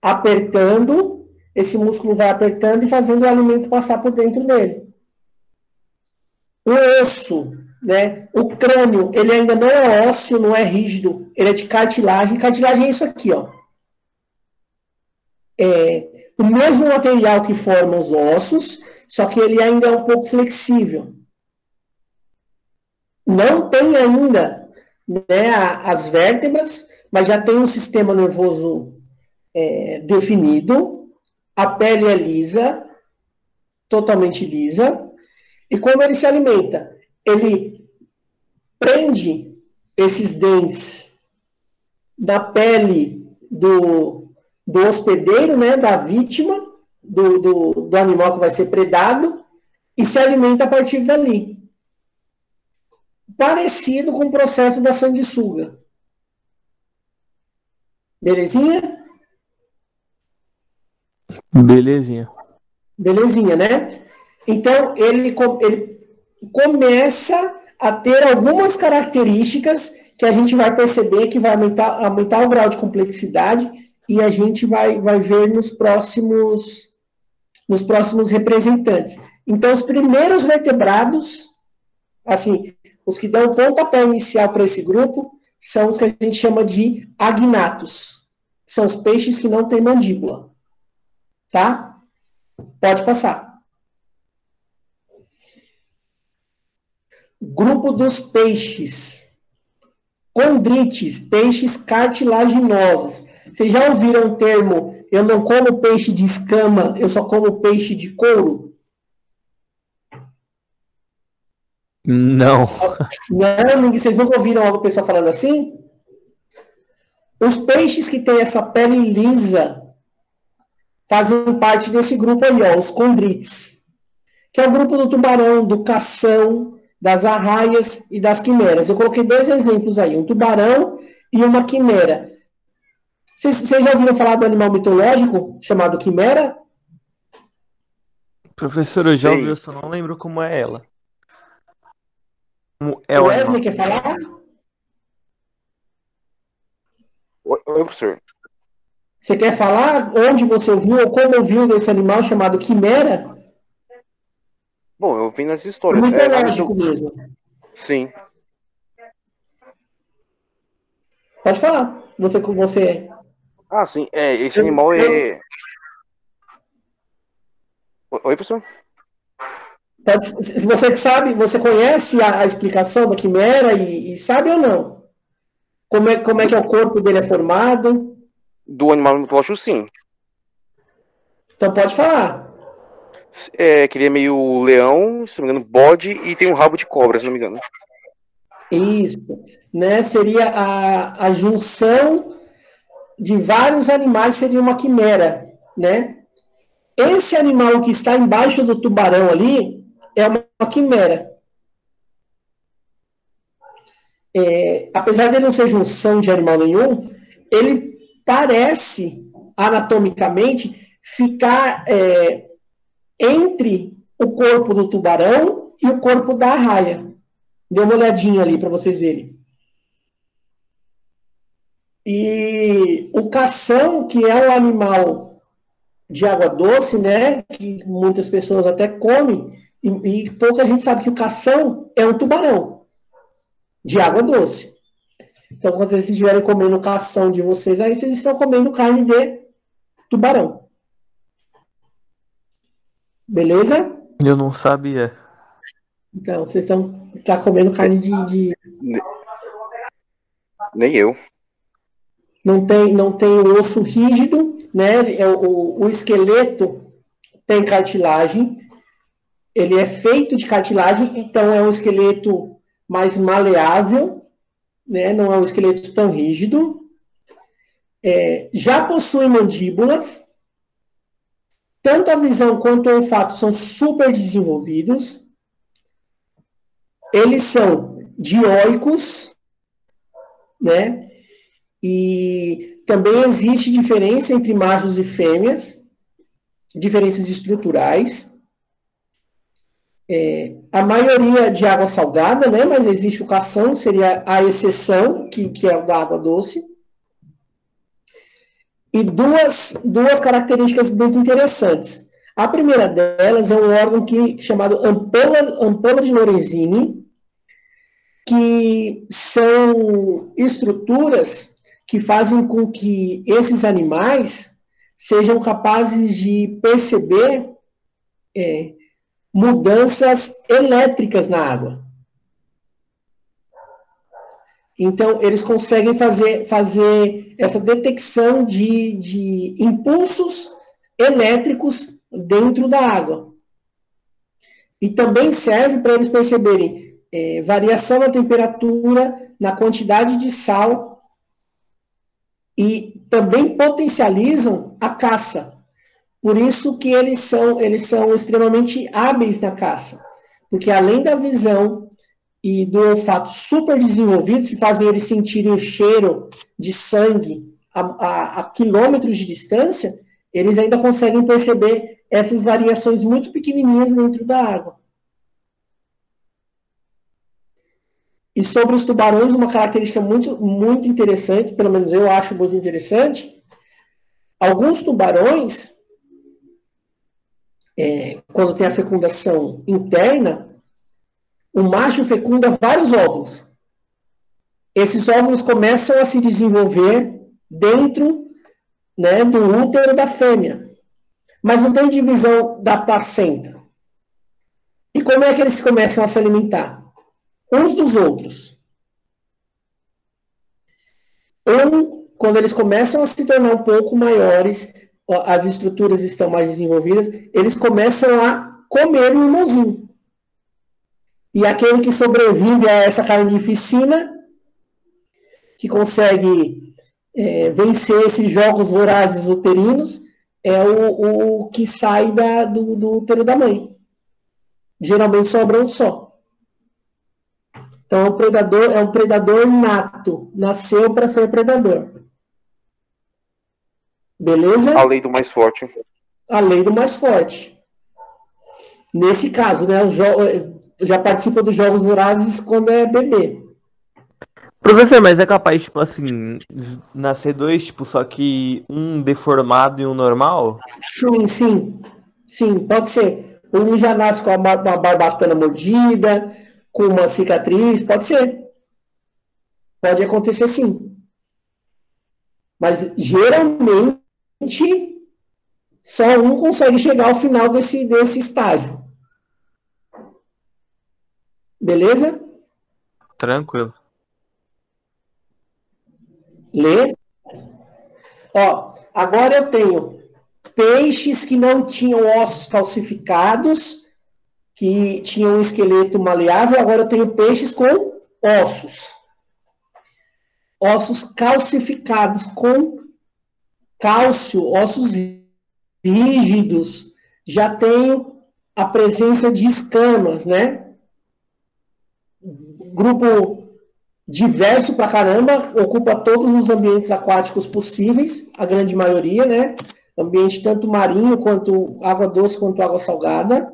apertando esse músculo vai apertando e fazendo o alimento passar por dentro dele. O osso, né? O crânio, ele ainda não é ósseo, não é rígido, ele é de cartilagem. Cartilagem é isso aqui, ó. É o mesmo material que forma os ossos, só que ele ainda é um pouco flexível. Não tem ainda, né, as vértebras, mas já tem um sistema nervoso definido. A pele é lisa, totalmente lisa. E como ele se alimenta? Ele prende esses dentes da pele do hospedeiro, né, da vítima, do animal que vai ser predado, e se alimenta a partir dali. Parecido com o processo da sanguessuga. Belezinha? Belezinha. Belezinha, né? Então, ele começa a ter algumas características que a gente vai perceber que vai aumentar o grau de complexidade e a gente vai ver nos próximos representantes. Então, os primeiros vertebrados, assim, os que dão o pontapé inicial para esse grupo, são os que a gente chama de agnatos. São os peixes que não têm mandíbula. Tá? Pode passar. Grupo dos peixes. Condrites, peixes cartilaginosos. Vocês já ouviram o termo, eu não como peixe de escama, eu só como peixe de couro? Não. Não, vocês nunca ouviram alguma pessoa falando assim? Os peixes que têm essa pele lisa fazem parte desse grupo aí, ó, os condrites, que é o grupo do tubarão, do cação, das arraias e das quimeras. Eu coloquei 2 exemplos aí, um tubarão e uma quimera. Vocês já ouviram falar do animal mitológico chamado quimera? Professor, eu já ouvi, eu só não lembro como é ela. Como é O o Wesley animal. quer falar? Oi, professor. Você quer falar onde você ouviu ou como ouviu desse animal chamado quimera? Bom, eu vi nas É histórias. mitológico mesmo. Sim. Pode falar. Você. Ah, sim. Esse animal é... Oi, professor? Se você sabe, você conhece a explicação da quimera e sabe ou não? Como é que o corpo dele é formado? Do animal mitológico, sim. Então pode falar. Que ele é meio leão, se não me engano, bode, e tem um rabo de cobra, se não me engano. Isso. Né? Seria a junção de vários animais, seria uma quimera. Né? Esse animal que está embaixo do tubarão ali é uma quimera. Apesar de ele não ser junção de animal nenhum, ele parece, anatomicamente, ficar entre o corpo do tubarão e o corpo da arraia. Dê uma olhadinha ali para vocês verem. E o cação, que é um animal de água doce, né, que muitas pessoas até comem, e pouca gente sabe que o cação é um tubarão de água doce. Então, quando vocês estiverem comendo cação de vocês, aí vocês estão comendo carne de tubarão. Beleza? Eu não sabia. Então, vocês estão comendo carne de... Nem eu. Não tem o osso rígido, né? O esqueleto tem cartilagem. Ele é feito de cartilagem, então é um esqueleto mais maleável, né? Não é um esqueleto tão rígido. Já possui mandíbulas. Tanto a visão quanto o olfato são super desenvolvidos. Eles são dioicos, né? E também existe diferença entre machos e fêmeas, diferenças estruturais. A maioria de água salgada, né? Mas existe o cação, seria a exceção, que é o da água doce. e duas características muito interessantes. A primeira delas é um órgão chamado ampola de Lorenzini, que são estruturas que fazem com que esses animais sejam capazes de perceber mudanças elétricas na água. Então, eles conseguem fazer essa detecção de impulsos elétricos dentro da água. E também serve para eles perceberem variação na temperatura, na quantidade de sal, e também potencializam a caça. Por isso que eles são extremamente hábeis na caça. Porque além da visão e do olfato super desenvolvidos, que fazem eles sentirem o cheiro de sangue a quilômetros de distância, eles ainda conseguem perceber essas variações muito pequenininhas dentro da água. E sobre os tubarões, uma característica muito, muito interessante, pelo menos eu acho muito interessante, alguns tubarões, quando tem a fecundação interna, o macho fecunda vários óvulos. Esses óvulos começam a se desenvolver dentro, né, do útero da fêmea. Mas não tem divisão da placenta. E como é que eles começam a se alimentar? Uns dos outros. Quando eles começam a se tornar um pouco maiores, as estruturas estão mais desenvolvidas, eles começam a comer um irmãozinho. E aquele que sobrevive a essa carnificina, que consegue vencer esses jogos vorazes uterinos, é o que sai do útero da mãe. Geralmente sobra um só. Então, é um predador nato. Nasceu para ser predador. Beleza? A lei do mais forte. A lei do mais forte. Nesse caso, né? Já participa dos jogos vorazes quando é bebê. Professor, mas é capaz, tipo assim, nascer dois, tipo, só que um deformado e um normal? Sim. Sim, pode ser. Um já nasce com uma barbatana mordida, com uma cicatriz, pode ser. Pode acontecer sim. Mas, geralmente, só um consegue chegar ao final desse estágio. Beleza? Tranquilo. Lê. Ó, agora eu tenho peixes que não tinham ossos calcificados, que tinham um esqueleto maleável. Agora eu tenho peixes com ossos. Ossos calcificados com cálcio, ossos rígidos. Já tenho a presença de escamas, né? Grupo diverso pra caramba, ocupa todos os ambientes aquáticos possíveis, a grande maioria, né? Ambiente tanto marinho, quanto água doce, quanto água salgada.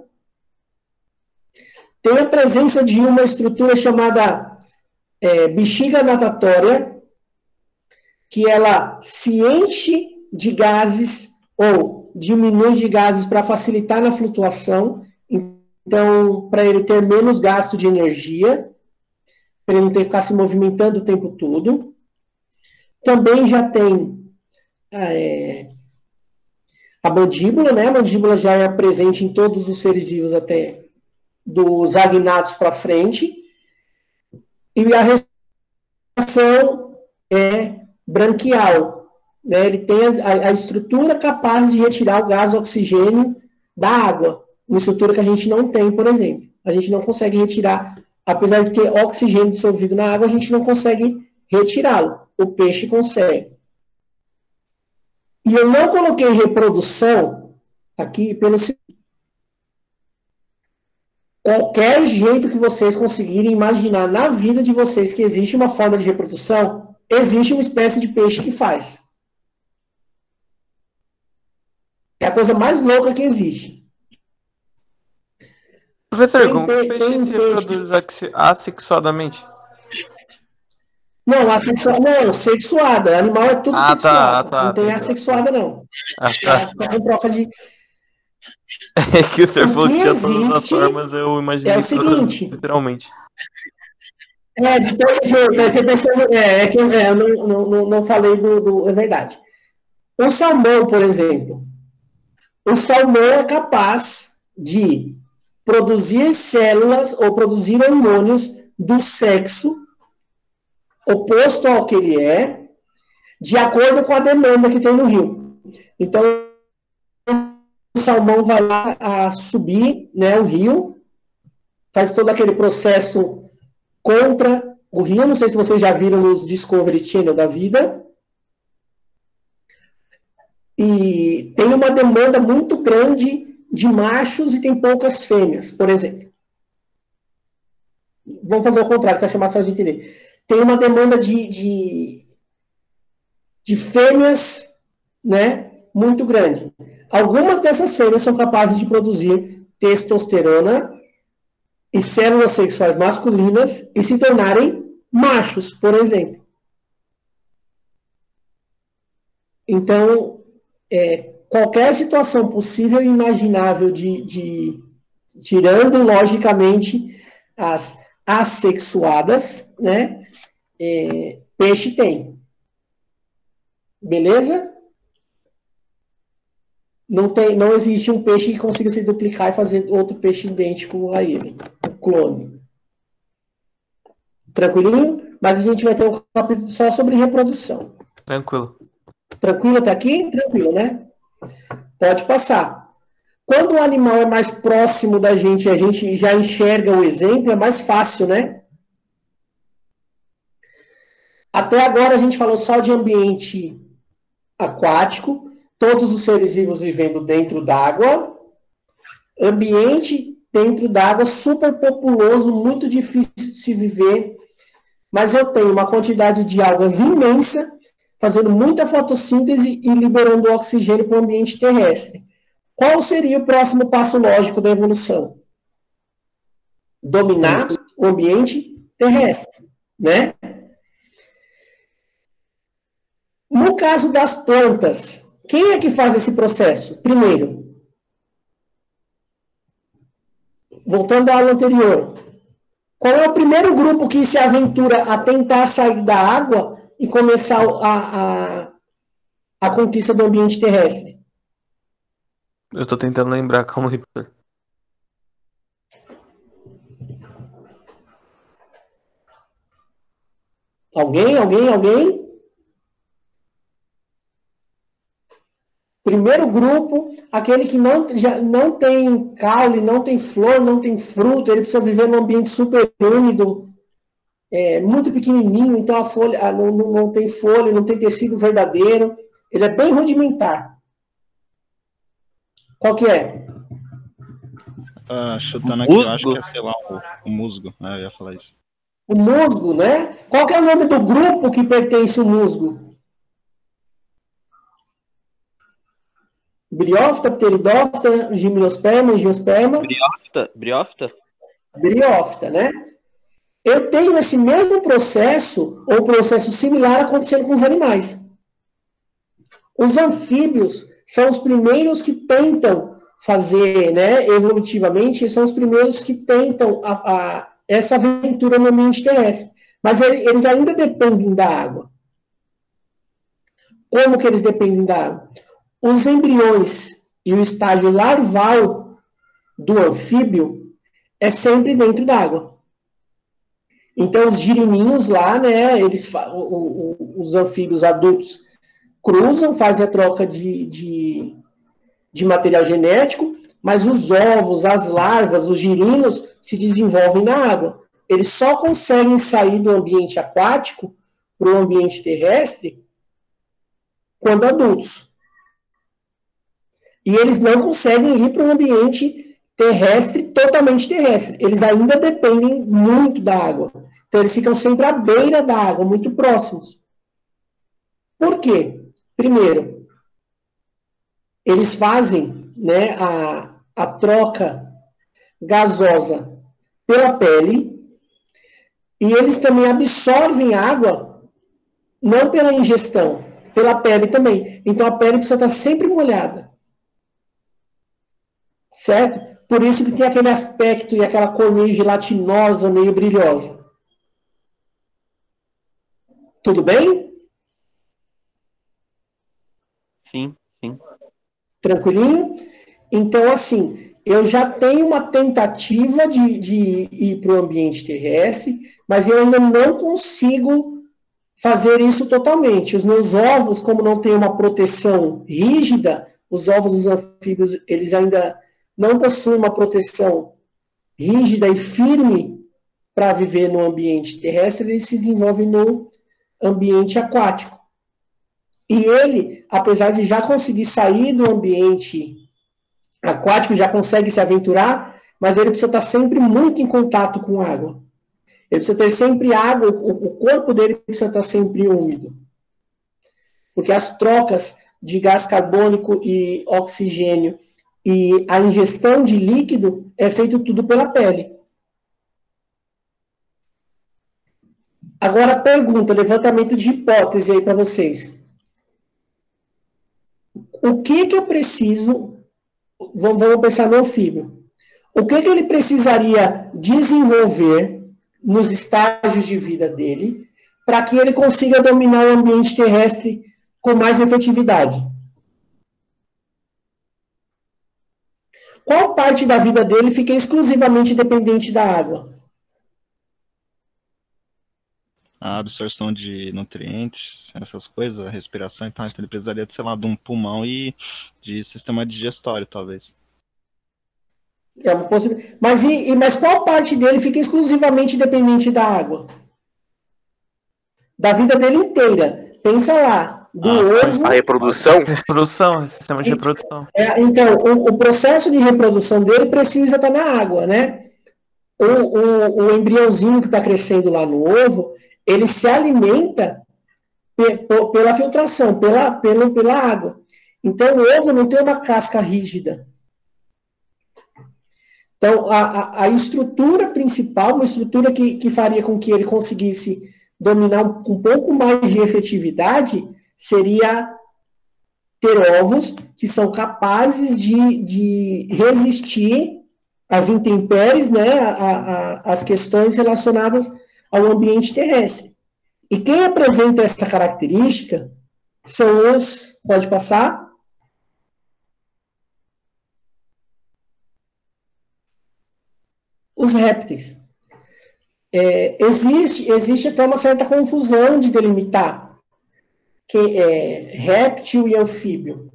Tem a presença de uma estrutura chamada bexiga natatória, que ela se enche de gases ou diminui de gases para facilitar na flutuação, então, para ele ter menos gasto de energia, para ele não ter que ficar se movimentando o tempo todo. Também já tem a mandíbula, né? A mandíbula já é presente em todos os seres vivos até dos agnatos para frente. E a respiração é branquial, né? Ele tem a estrutura capaz de retirar o gás oxigênio da água, uma estrutura que a gente não tem, por exemplo. A gente não consegue retirar, apesar de ter oxigênio dissolvido na água, a gente não consegue retirá-lo. O peixe consegue. E eu não coloquei reprodução aqui pelo seguinte: qualquer jeito que vocês conseguirem imaginar na vida de vocês que existe uma forma de reprodução, existe uma espécie de peixe que faz. É a coisa mais louca que existe. Professor, como que o peixe se reproduz assexuadamente? Não, não, sexuada. Animal é tudo sexuado. Tá, não tem assexuada, não. tá. Não troca de. É que o senhor falou que tinha todas as existe formas, eu imaginei é o todas, seguinte. literalmente. De todo jeito. Aí você pensou. Eu não falei do. É verdade. O salmão, por exemplo. O salmão é capaz de produzir células ou produzir hormônios do sexo oposto ao que ele é, de acordo com a demanda que tem no rio. Então, o salmão vai lá a subir, né, o rio, faz todo aquele processo contra o rio. Não sei se vocês já viram nos Discovery Channel da vida. E tem uma demanda muito grande de machos e tem poucas fêmeas, por exemplo. Vamos fazer o contrário, para chamar só de entender. Tem uma demanda de fêmeas, né, muito grande. Algumas dessas fêmeas são capazes de produzir testosterona e células sexuais masculinas e se tornarem machos, por exemplo. Então, qualquer situação possível e imaginável tirando, logicamente, as assexuadas, né, peixe tem. Beleza? Não existe um peixe que consiga se duplicar e fazer outro peixe idêntico a ele. O clone. Tranquilinho? Mas a gente vai ter um capítulo só sobre reprodução. Tranquilo. Tranquilo até aqui? Tranquilo, né? Pode passar. Quando o animal é mais próximo da gente e a gente já enxerga o exemplo, é mais fácil, né? Até agora a gente falou só de ambiente aquático, todos os seres vivos vivendo dentro d'água. Ambiente dentro d'água super populoso, muito difícil de se viver, mas eu tenho uma quantidade de algas imensa, fazendo muita fotossíntese e liberando oxigênio para o ambiente terrestre. Qual seria o próximo passo lógico da evolução? Dominar o ambiente terrestre, né? No caso das plantas, quem é que faz esse processo? Primeiro, voltando à aula anterior, qual é o primeiro grupo que se aventura a tentar sair da água e começar a conquista do ambiente terrestre? Eu tô tentando lembrar, calma aí, professor. Alguém? Primeiro grupo, aquele que não tem caule, não tem flor, não tem fruto, ele precisa viver num ambiente super úmido, muito pequenininho, então a folha não tem folha, não tem tecido verdadeiro, ele é bem rudimentar. Qual que é? Chutando aqui, eu acho que é, sei lá, o musgo. Eu ia falar isso. O musgo, né? Qual que é o nome do grupo que pertence o musgo? Briófita, pteridófita, gimnosperma, angiosperma? Briófita, né? Eu tenho esse mesmo processo, ou processo similar, acontecendo com os animais. Os anfíbios são os primeiros que tentam fazer, né, evolutivamente, são os primeiros que tentam essa aventura no ambiente terrestre. Mas eles ainda dependem da água. Como que eles dependem da água? Os embriões e o estágio larval do anfíbio é sempre dentro d'água. Então, os girininhos lá, né, os anfíbios adultos cruzam, fazem a troca de material genético, mas os ovos, as larvas, os girinos se desenvolvem na água. Eles só conseguem sair do ambiente aquático para o ambiente terrestre quando adultos. E eles não conseguem ir para um ambiente terrestre, totalmente terrestre. Eles ainda dependem muito da água. Então, eles ficam sempre à beira da água, muito próximos. Por quê? Primeiro, eles fazem, né, a troca gasosa pela pele e eles também absorvem água Não pela ingestão, pela pele também. Então a pele precisa estar sempre molhada. Certo? Por isso que tem aquele aspecto e aquela cor meio gelatinosa, meio brilhosa. Tudo bem? Sim, sim. Tranquilinho? Então, assim, eu já tenho uma tentativa de ir para o ambiente terrestre, mas eu ainda não consigo fazer isso totalmente. Os meus ovos, como não tem uma proteção rígida, os ovos dos anfíbios, eles ainda não possuem uma proteção rígida e firme para viver no ambiente terrestre, eles se desenvolvem no ambiente aquático. E ele, apesar de já conseguir sair do ambiente aquático, já consegue se aventurar, mas ele precisa estar sempre muito em contato com água. Ele precisa ter sempre água, o corpo dele precisa estar sempre úmido. Porque as trocas de gás carbônico e oxigênio e a ingestão de líquido é feito tudo pela pele. Agora, pergunta, levantamento de hipótese aí para vocês. O que eu preciso, vamos pensar no anfíbio, o que ele precisaria desenvolver nos estágios de vida dele para que ele consiga dominar o ambiente terrestre com mais efetividade? Qual parte da vida dele fica exclusivamente dependente da água? A absorção de nutrientes, essas coisas, a respiração e tal, então ele precisaria, sei lá, de um pulmão e de sistema digestório, talvez. É uma possibilidade. Mas qual parte dele fica exclusivamente dependente da água? Da vida dele inteira. Pensa lá, do ovo... A reprodução? Reprodução, sistema de reprodução. Então, o processo de reprodução dele precisa estar na água, né? O embriãozinho que está crescendo lá no ovo, ele se alimenta pela filtração, pela água. Então, o ovo não tem uma casca rígida. Então, a estrutura principal, uma estrutura que faria com que ele conseguisse dominar com um pouco mais de efetividade, seria ter ovos que são capazes de resistir às intempéries, né, às questões relacionadas ao ambiente terrestre. E quem apresenta essa característica são os... Pode passar? Os répteis. Existe até uma certa confusão de delimitar réptil e anfíbio.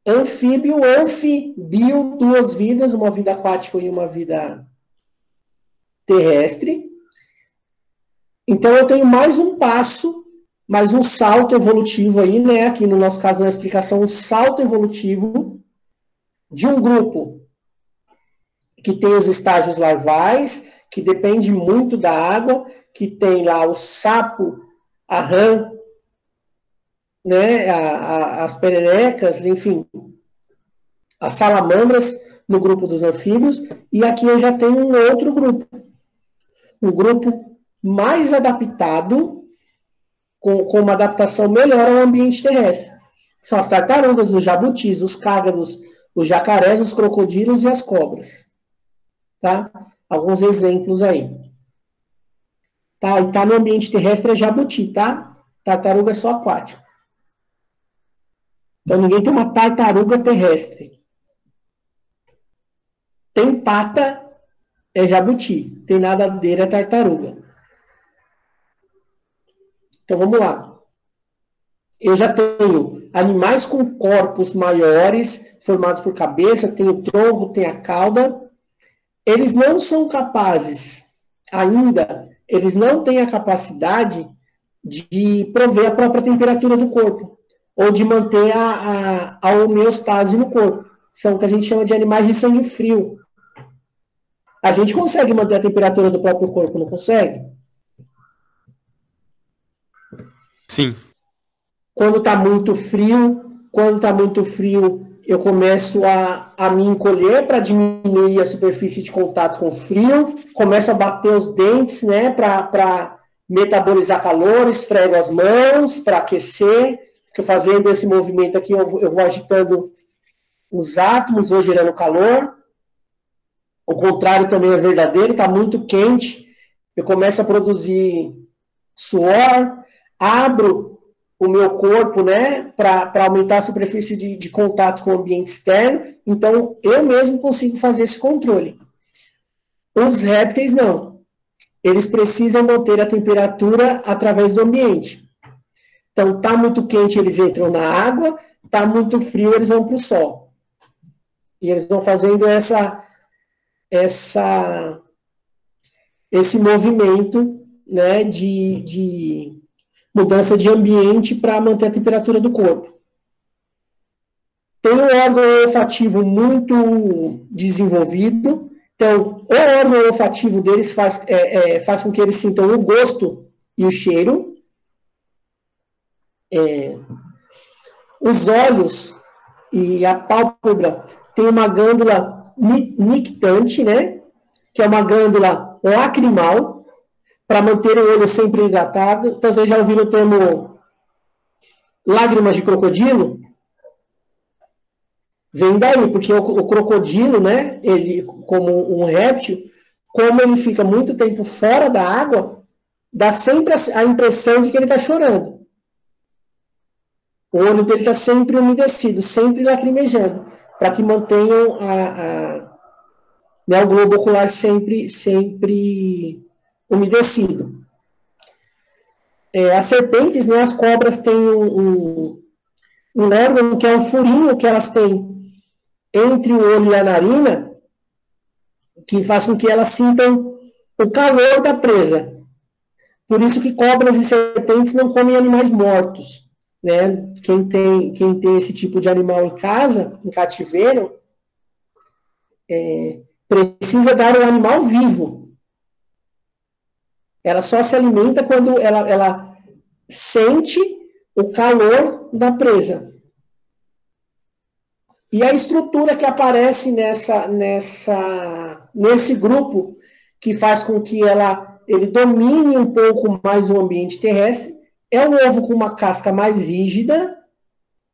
Anfíbio, bio, duas vidas, uma vida aquática e uma vida terrestre. Então, eu tenho mais um passo, mais um salto evolutivo aí, né? Aqui no nosso caso, na explicação, um salto evolutivo de um grupo que tem os estágios larvais, que depende muito da água, que tem lá o sapo, a rã, né, as pererecas, enfim, as salamandras no grupo dos anfíbios, e aqui eu já tenho um outro grupo, um grupo mais adaptado, com uma adaptação melhor ao ambiente terrestre. São as tartarugas, os jabutis, os cágados, os jacarés, os crocodilos e as cobras. Tá? Alguns exemplos aí. Tá? E tá no ambiente terrestre é jabuti, tá? Tartaruga é só aquático. Então ninguém tem uma tartaruga terrestre. Tem pata, é jabuti. Tem nadadeira, é tartaruga. Então vamos lá. Eu já tenho animais com corpos maiores, formados por cabeça, tem o tronco, tem a cauda. Eles não são capazes, ainda, eles não têm a capacidade de prover a própria temperatura do corpo, ou de manter a homeostase no corpo. São o que a gente chama de animais de sangue frio. A gente consegue manter a temperatura do próprio corpo, não consegue? Sim. Quando está muito frio, eu começo a me encolher para diminuir a superfície de contato com o frio, começo a bater os dentes, né, para metabolizar calor, esfrego as mãos para aquecer, fico fazendo esse movimento aqui, eu vou agitando os átomos, vou gerando calor. O contrário também é verdadeiro, está muito quente, eu começo a produzir suor, abro o meu corpo, né, para aumentar a superfície de contato com o ambiente externo, então eu mesmo consigo fazer esse controle. Os répteis não. Eles precisam manter a temperatura através do ambiente. Então, está muito quente, eles entram na água, está muito frio, eles vão para o sol. E eles vão fazendo esse movimento, né, de mudança de ambiente para manter a temperatura do corpo. Tem um órgão olfativo muito desenvolvido, então o órgão olfativo deles faz com que eles sintam o gosto e o cheiro. Os olhos e a pálpebra tem uma glândula nictante, né, que é uma glândula lacrimal, para manter o olho sempre hidratado. Então, vocês já ouviram o termo lágrimas de crocodilo? Vem daí, porque o crocodilo, né, ele, como um réptil, como ele fica muito tempo fora da água, dá sempre a impressão de que ele está chorando. O olho dele está sempre umedecido, sempre lacrimejando, para que mantenham né, o globo ocular sempre umedecido. As serpentes, né, as cobras têm um órgão que é um furinho que elas têm entre o olho e a narina, que faz com que elas sintam o calor da presa. Por isso que cobras e serpentes não comem animais mortos, né? Quem tem esse tipo de animal em casa, em cativeiro, precisa dar um animal vivo. Ela só se alimenta quando ela sente o calor da presa. E a estrutura que aparece nesse grupo, que faz com que ele domine um pouco mais o ambiente terrestre, é um ovo com uma casca mais rígida,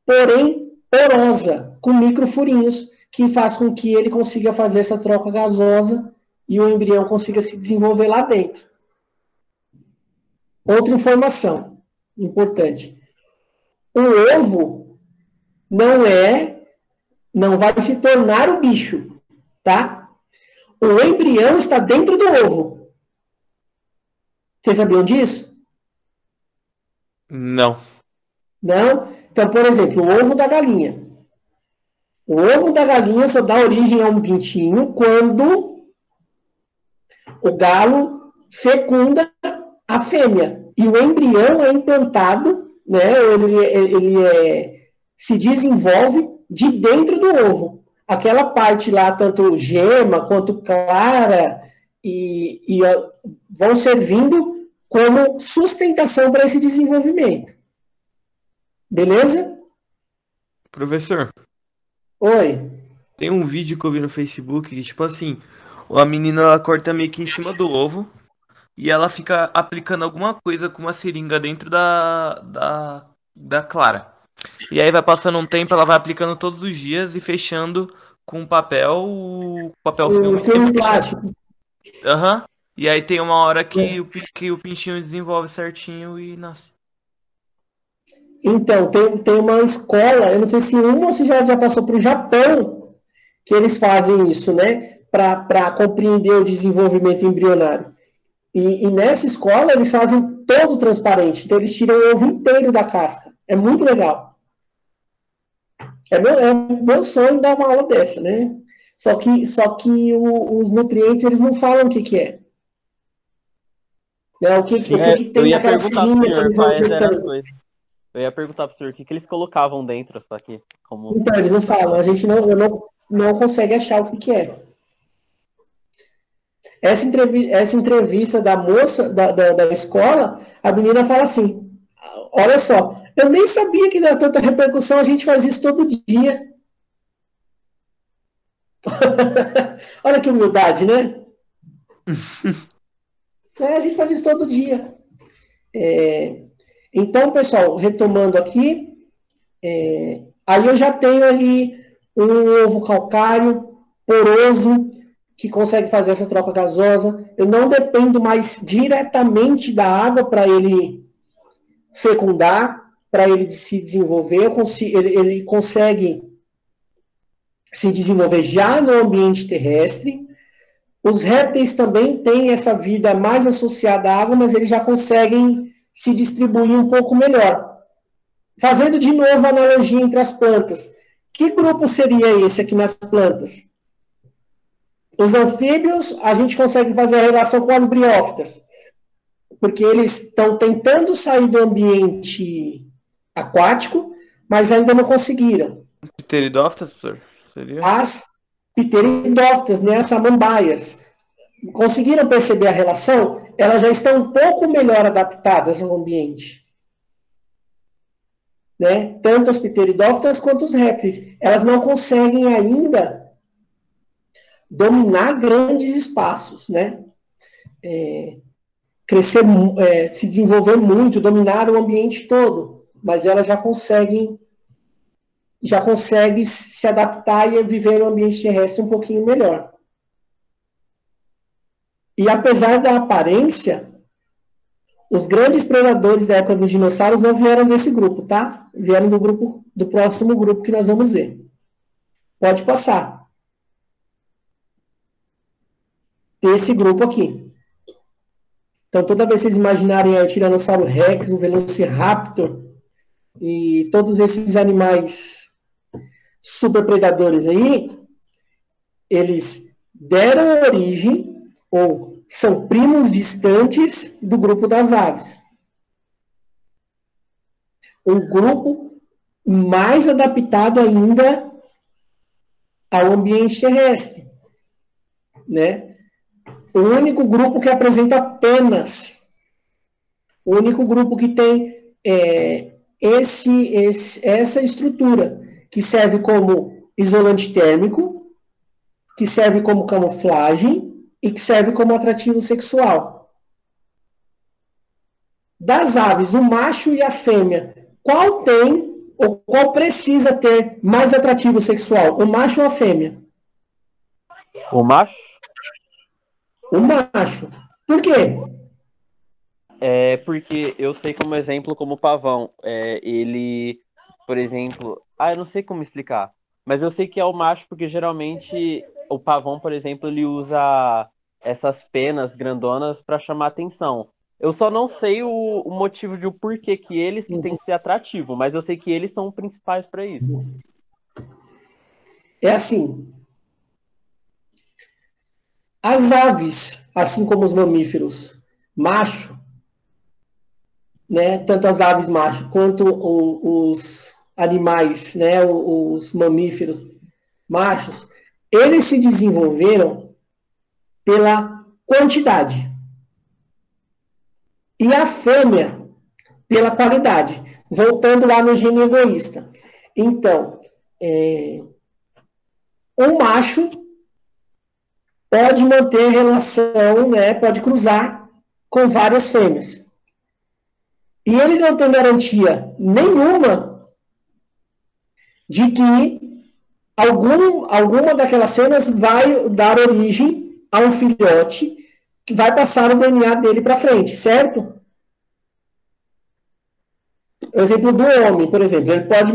porém porosa, com microfurinhos, que faz com que ele consiga fazer essa troca gasosa e o embrião consiga se desenvolver lá dentro. Outra informação importante. O ovo não vai se tornar o bicho, tá? O embrião está dentro do ovo. Vocês sabiam disso? Não. Não? Então, por exemplo, o ovo da galinha. O ovo da galinha só dá origem a um pintinho quando o galo fecunda a fêmea. E o embrião é implantado, né? Ele se desenvolve de dentro do ovo. Aquela parte lá, tanto gema quanto clara, e vão servindo como sustentação para esse desenvolvimento. Beleza? Professor. Oi. Tem um vídeo que eu vi no Facebook que, tipo assim, a menina ela corta meio que em cima do ovo e ela fica aplicando alguma coisa com uma seringa dentro da clara. E aí vai passando um tempo, ela vai aplicando todos os dias e fechando com papel filme plástico. Aham. E aí tem uma hora que o pinchinho desenvolve certinho e nasce. Então, tem uma escola, eu não sei se ou se já passou para o Japão, que eles fazem isso, né? Para compreender o desenvolvimento embrionário. E nessa escola, eles fazem todo transparente. Então, eles tiram o ovo inteiro da casca. É muito legal. É meu sonho dar uma aula dessa, né? Só que os nutrientes, eles não falam o que é. Né? O que tem naquela seringa que eles vão inventando. Eu ia perguntar pro senhor o que eles colocavam dentro, só que como... Então, eles não falam. A gente não consegue achar o que é. Essa entrevista da moça da escola, a menina fala assim, olha só, eu nem sabia que dá tanta repercussão, a gente faz isso todo dia. Olha que humildade, né? A gente faz isso todo dia. Então, pessoal, retomando aqui, aí eu já tenho ali um ovo calcário, poroso, que consegue fazer essa troca gasosa. Eu não dependo mais diretamente da água para ele fecundar, para ele se desenvolver. Ele consegue se desenvolver já no ambiente terrestre. Os répteis também têm essa vida mais associada à água, mas eles já conseguem se distribuir um pouco melhor. Fazendo de novo a analogia entre as plantas. Que grupo seria esse aqui nas plantas? Os anfíbios, a gente consegue fazer a relação com as briófitas, porque eles estão tentando sair do ambiente aquático, mas ainda não conseguiram. Pteridófitas, professor? Seria? As pteridófitas, né, as samambaias, conseguiram perceber a relação? Elas já estão um pouco melhor adaptadas ao ambiente. Né? Tanto as pteridófitas quanto os répteis. Elas não conseguem ainda dominar grandes espaços, né? Crescer, se desenvolver muito, dominar o ambiente todo, mas elas já conseguem se adaptar e viver no ambiente terrestre um pouquinho melhor. E apesar da aparência, os grandes predadores da época dos dinossauros não vieram desse grupo, tá? Vieram do próximo grupo que nós vamos ver. Pode passar. Esse grupo aqui. Então, toda vez que vocês imaginarem o Tiranossauro Rex, o Velociraptor e todos esses animais super predadores aí, eles deram origem ou são primos distantes do grupo das aves. Um grupo mais adaptado ainda ao ambiente terrestre, né? O único grupo que apresenta apenas, o único grupo que tem essa estrutura, que serve como isolante térmico, que serve como camuflagem e que serve como atrativo sexual. Das aves, o macho e a fêmea, qual tem ou qual precisa ter mais atrativo sexual, o macho ou a fêmea? O macho? O macho. Por quê? Porque eu sei como exemplo, como o pavão. Ele, por exemplo... eu não sei como explicar. Mas eu sei que é o macho porque geralmente o pavão, por exemplo, ele usa essas penas grandonas para chamar atenção. Eu só não sei o motivo de o porquê que eles que tem que ser atrativo, mas eu sei que eles são os principais para isso. É assim... As aves, assim como os mamíferos macho, né, tanto as aves macho quanto os animais, né, os mamíferos machos, eles se desenvolveram pela quantidade. E a fêmea pela qualidade. Voltando lá no gene egoísta. Então, o macho pode manter relação, né, pode cruzar com várias fêmeas. E ele não tem garantia nenhuma de que alguma daquelas fêmeas vai dar origem a um filhote que vai passar o DNA dele para frente, certo? O exemplo do homem, por exemplo, ele pode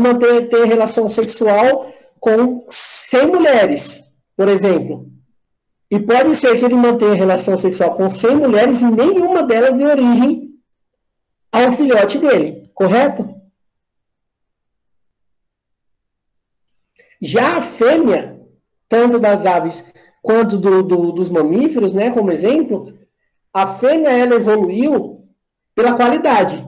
ter relação sexual com 100 mulheres, por exemplo. E pode ser que ele mantenha relação sexual com 100 mulheres e nenhuma delas dê origem ao filhote dele, correto? Já a fêmea, tanto das aves quanto dos mamíferos, né, como exemplo, a fêmea ela evoluiu pela qualidade.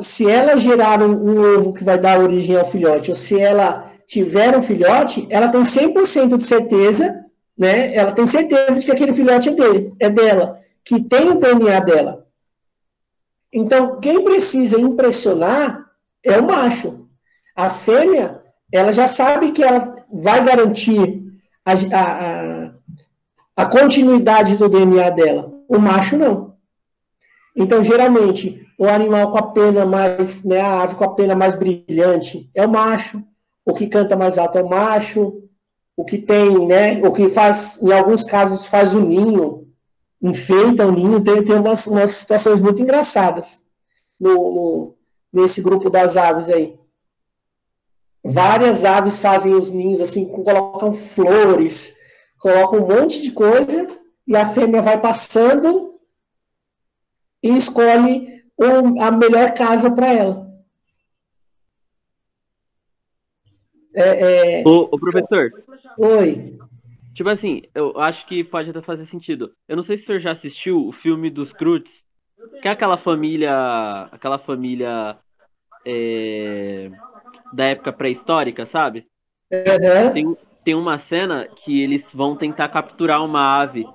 Se ela gerar um ovo que vai dar origem ao filhote, ou se ela tiver um filhote, ela tem 100% de certeza, né? Ela tem certeza de que aquele filhote é dela, que tem o DNA dela. Então, quem precisa impressionar é o macho. A fêmea, ela já sabe que ela vai garantir a continuidade do DNA dela. O macho não. Então, geralmente, o animal com a pena mais, né, a ave com a pena mais brilhante é o macho, o que canta mais alto é o macho, o que tem, né, o que faz, em alguns casos, faz o ninho, enfeita o ninho, tem umas situações muito engraçadas nesse grupo das aves aí. Várias aves fazem os ninhos assim, colocam flores, colocam um monte de coisa, e a fêmea vai passando e escolhe a melhor casa para ela. Ô, professor. Oi. Tipo assim, eu acho que pode até fazer sentido. Eu não sei se o senhor já assistiu o filme dos Croods, que é aquela família da época pré-histórica, sabe? Tem uma cena que eles vão tentar capturar uma ave.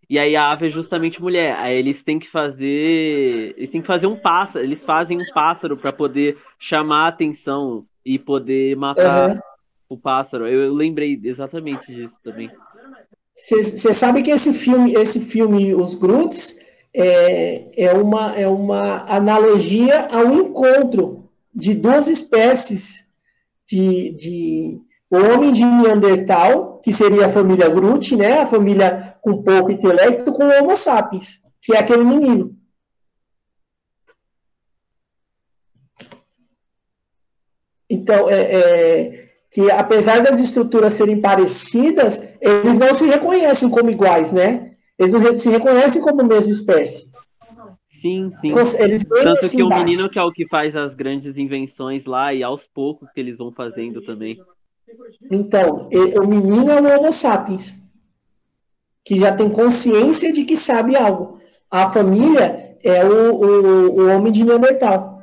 E aí a ave é justamente mulher. Aí eles têm que fazer um pássaro. Eles fazem um pássaro para poder chamar a atenção e poder matar o pássaro. Eu lembrei exatamente disso também. Você sabe que esse filme Os Groots, é uma analogia ao encontro de duas espécies o homem de Neandertal, que seria a família Groot, né, a família com pouco intelecto, com o Homo sapiens, que é aquele menino. Então, que apesar das estruturas serem parecidas, eles não se reconhecem como iguais, né? Eles não se reconhecem como mesma espécie. Sim. Eles Tanto que o menino que é o que faz as grandes invenções lá, e aos poucos que eles vão fazendo também. Então, o menino é o Homo sapiens, que já tem consciência de que sabe algo. A família é o homem de Neandertal,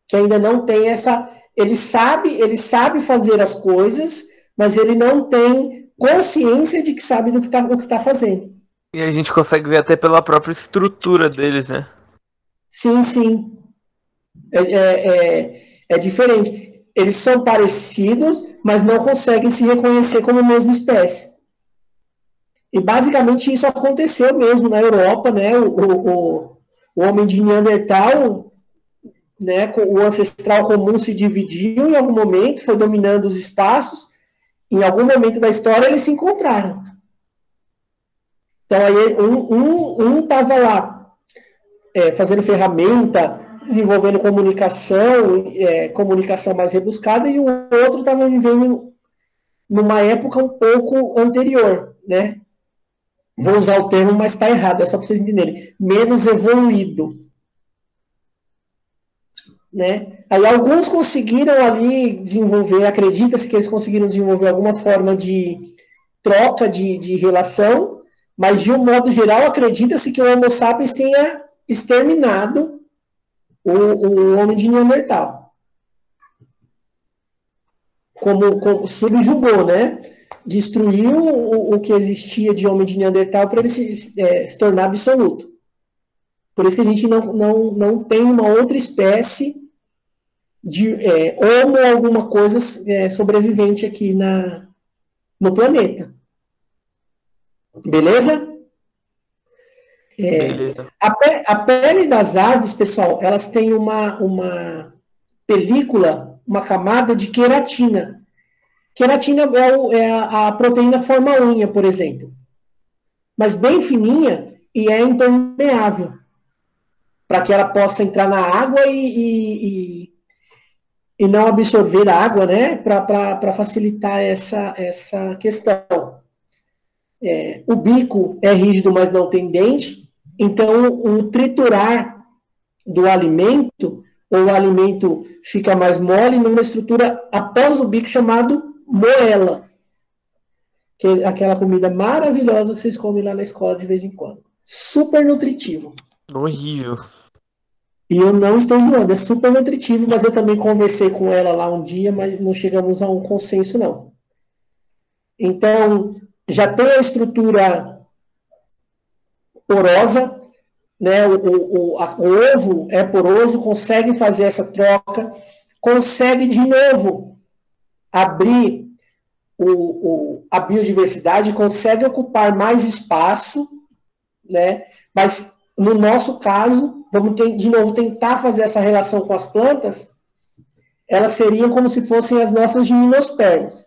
que ainda não tem essa... Ele sabe fazer as coisas, mas ele não tem consciência de que sabe o que está fazendo. E a gente consegue ver até pela própria estrutura deles, né? Sim. É diferente. Eles são parecidos, mas não conseguem se reconhecer como a mesma espécie. E basicamente isso aconteceu mesmo na Europa, né? O homem de Neandertal, né? O ancestral comum se dividiu em algum momento, foi dominando os espaços. Em algum momento da história eles se encontraram. Então aí um estava lá fazendo ferramenta, desenvolvendo comunicação mais rebuscada, e o outro estava vivendo numa época um pouco anterior, né? Vou usar o termo, mas está errado, é só para vocês entenderem. Menos evoluído. Né? Aí alguns conseguiram ali desenvolver, acredita-se que eles conseguiram desenvolver alguma forma de troca de relação, mas de um modo geral acredita-se que o Homo sapiens tenha exterminado o homem de Neandertal. Como subjugou, né? Destruiu o que existia de homem de Neandertal para ele se tornar absoluto. Por isso que a gente não tem uma outra espécie de homo alguma coisa sobrevivente aqui no planeta. Beleza? Beleza. A pele das aves, pessoal, elas têm uma película, uma camada de queratina. Queratina é a proteína que forma a unha, por exemplo. Mas bem fininha e é impermeável. Para que ela possa entrar na água e não absorver a água, né? Para facilitar essa questão. O bico é rígido, mas não tem dente. Então, o triturar do alimento, ou o alimento fica mais mole numa estrutura após o bico chamado moela, que é aquela comida maravilhosa que vocês comem lá na escola de vez em quando. Super nutritivo. Horrível. E eu não estou zoando, é super nutritivo, mas eu também conversei com ela lá um dia, mas não chegamos a um consenso, não. Então, já tem a estrutura porosa, né? O ovo é poroso, consegue fazer essa troca, consegue de novo abrir a biodiversidade, consegue ocupar mais espaço, né? Mas no nosso caso, vamos de novo tentar fazer essa relação com as plantas, elas seriam como se fossem as nossas gimnospermas.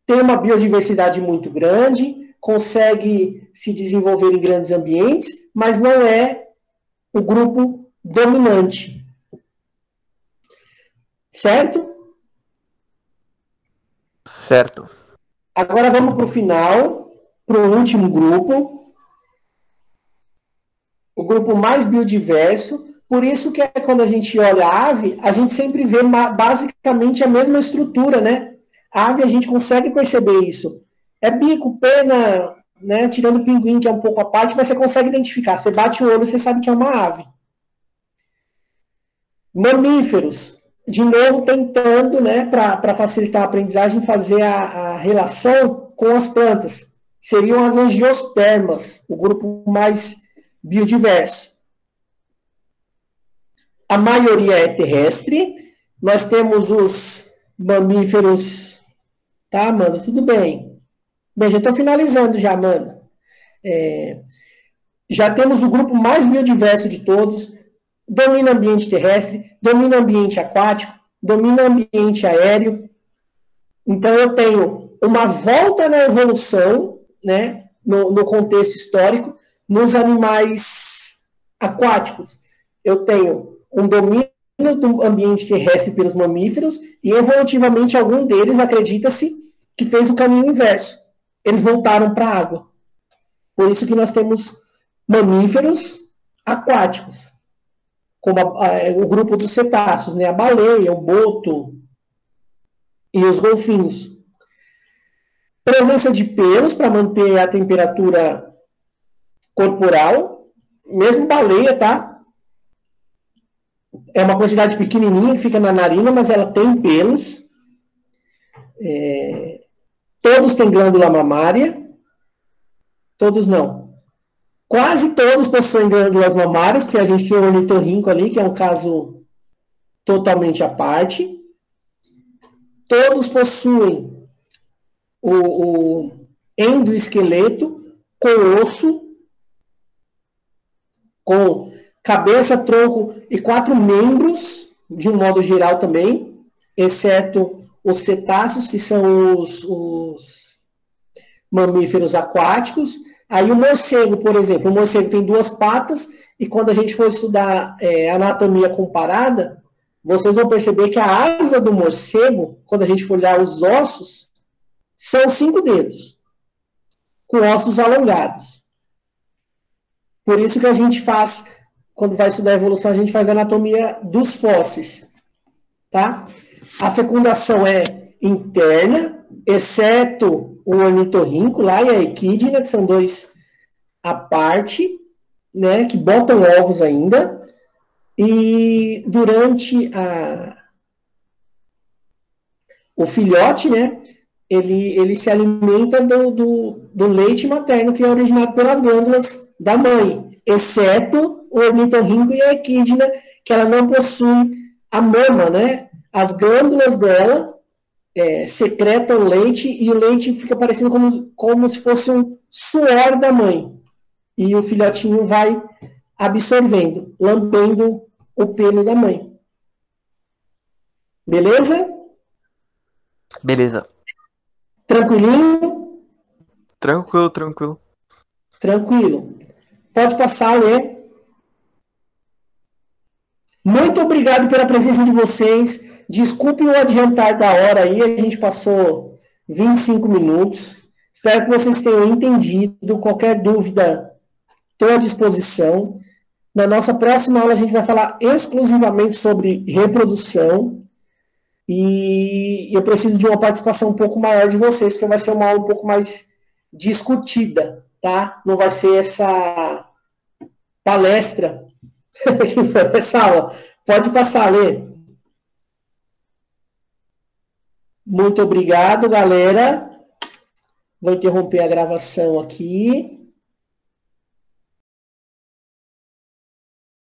Tem uma biodiversidade muito grande, consegue se desenvolver em grandes ambientes, mas não é o grupo dominante. Certo? Certo. Agora vamos para o final, para o último grupo. O grupo mais biodiverso. Por isso que quando a gente olha a ave, a gente sempre vê basicamente a mesma estrutura, né? A ave a gente consegue perceber isso. É bico, pena, né? Tirando o pinguim, que é um pouco à parte, mas você consegue identificar. Você bate o olho e você sabe que é uma ave. Mamíferos. De novo, tentando, né, para facilitar a aprendizagem, fazer a relação com as plantas. Seriam as angiospermas, o grupo mais biodiverso. A maioria é terrestre. Nós temos os mamíferos. Tá, Amanda? Tudo bem. Bem, já estou finalizando já, Amanda. Já temos o grupo mais biodiverso de todos. Domina ambiente terrestre, domina ambiente aquático, domina ambiente aéreo. Então, eu tenho uma volta na evolução, né, no contexto histórico, nos animais aquáticos. Eu tenho um domínio do ambiente terrestre pelos mamíferos e, evolutivamente, algum deles, acredita-se, que fez o caminho inverso. Eles voltaram para a água. Por isso que nós temos mamíferos aquáticos, como o grupo dos cetáceos, né? A baleia, o boto e os golfinhos. Presença de pelos para manter a temperatura corporal, mesmo baleia, tá? É uma quantidade pequenininha que fica na narina, mas ela tem pelos. Todos têm glândula mamária. Todos não. Quase todos possuem glândulas mamárias, porque a gente tem o ornitorrinco ali, que é um caso totalmente à parte. Todos possuem o endoesqueleto com osso, com cabeça, tronco e 4 membros, de um modo geral também, exceto os cetáceos, que são os mamíferos aquáticos. Aí o morcego, por exemplo, o morcego tem 2 patas, e quando a gente for estudar anatomia comparada, vocês vão perceber que a asa do morcego, quando a gente for olhar os ossos, são 5 dedos, com ossos alongados. Por isso que a gente faz, quando vai estudar a evolução, a gente faz a anatomia dos fósseis. Tá? A fecundação é interna, exceto o ornitorrinco lá e a equidna, que são 2 à parte, né, que botam ovos ainda. E durante o filhote, né, ele se alimenta do leite materno, que é originado pelas glândulas da mãe, exceto o ornitorrinco e a equidna, que ela não possui a mama, né? As glândulas dela secretam leite, e o leite fica parecendo como se fosse um suor da mãe. E o filhotinho vai absorvendo, lambendo o pelo da mãe. Beleza? Beleza. Tranquilinho? Tranquilo. Tranquilo. Pode passar a ler. Muito obrigado pela presença de vocês. Desculpem o adiantar da hora aí, a gente passou 25 minutos. Espero que vocês tenham entendido. Qualquer dúvida, estou à disposição. Na nossa próxima aula, a gente vai falar exclusivamente sobre reprodução. E eu preciso de uma participação um pouco maior de vocês, porque vai ser uma aula um pouco mais discutida, tá? Não vai ser essa palestra que foi essa aula. Pode passar, Lê. Muito obrigado, galera. Vou interromper a gravação aqui.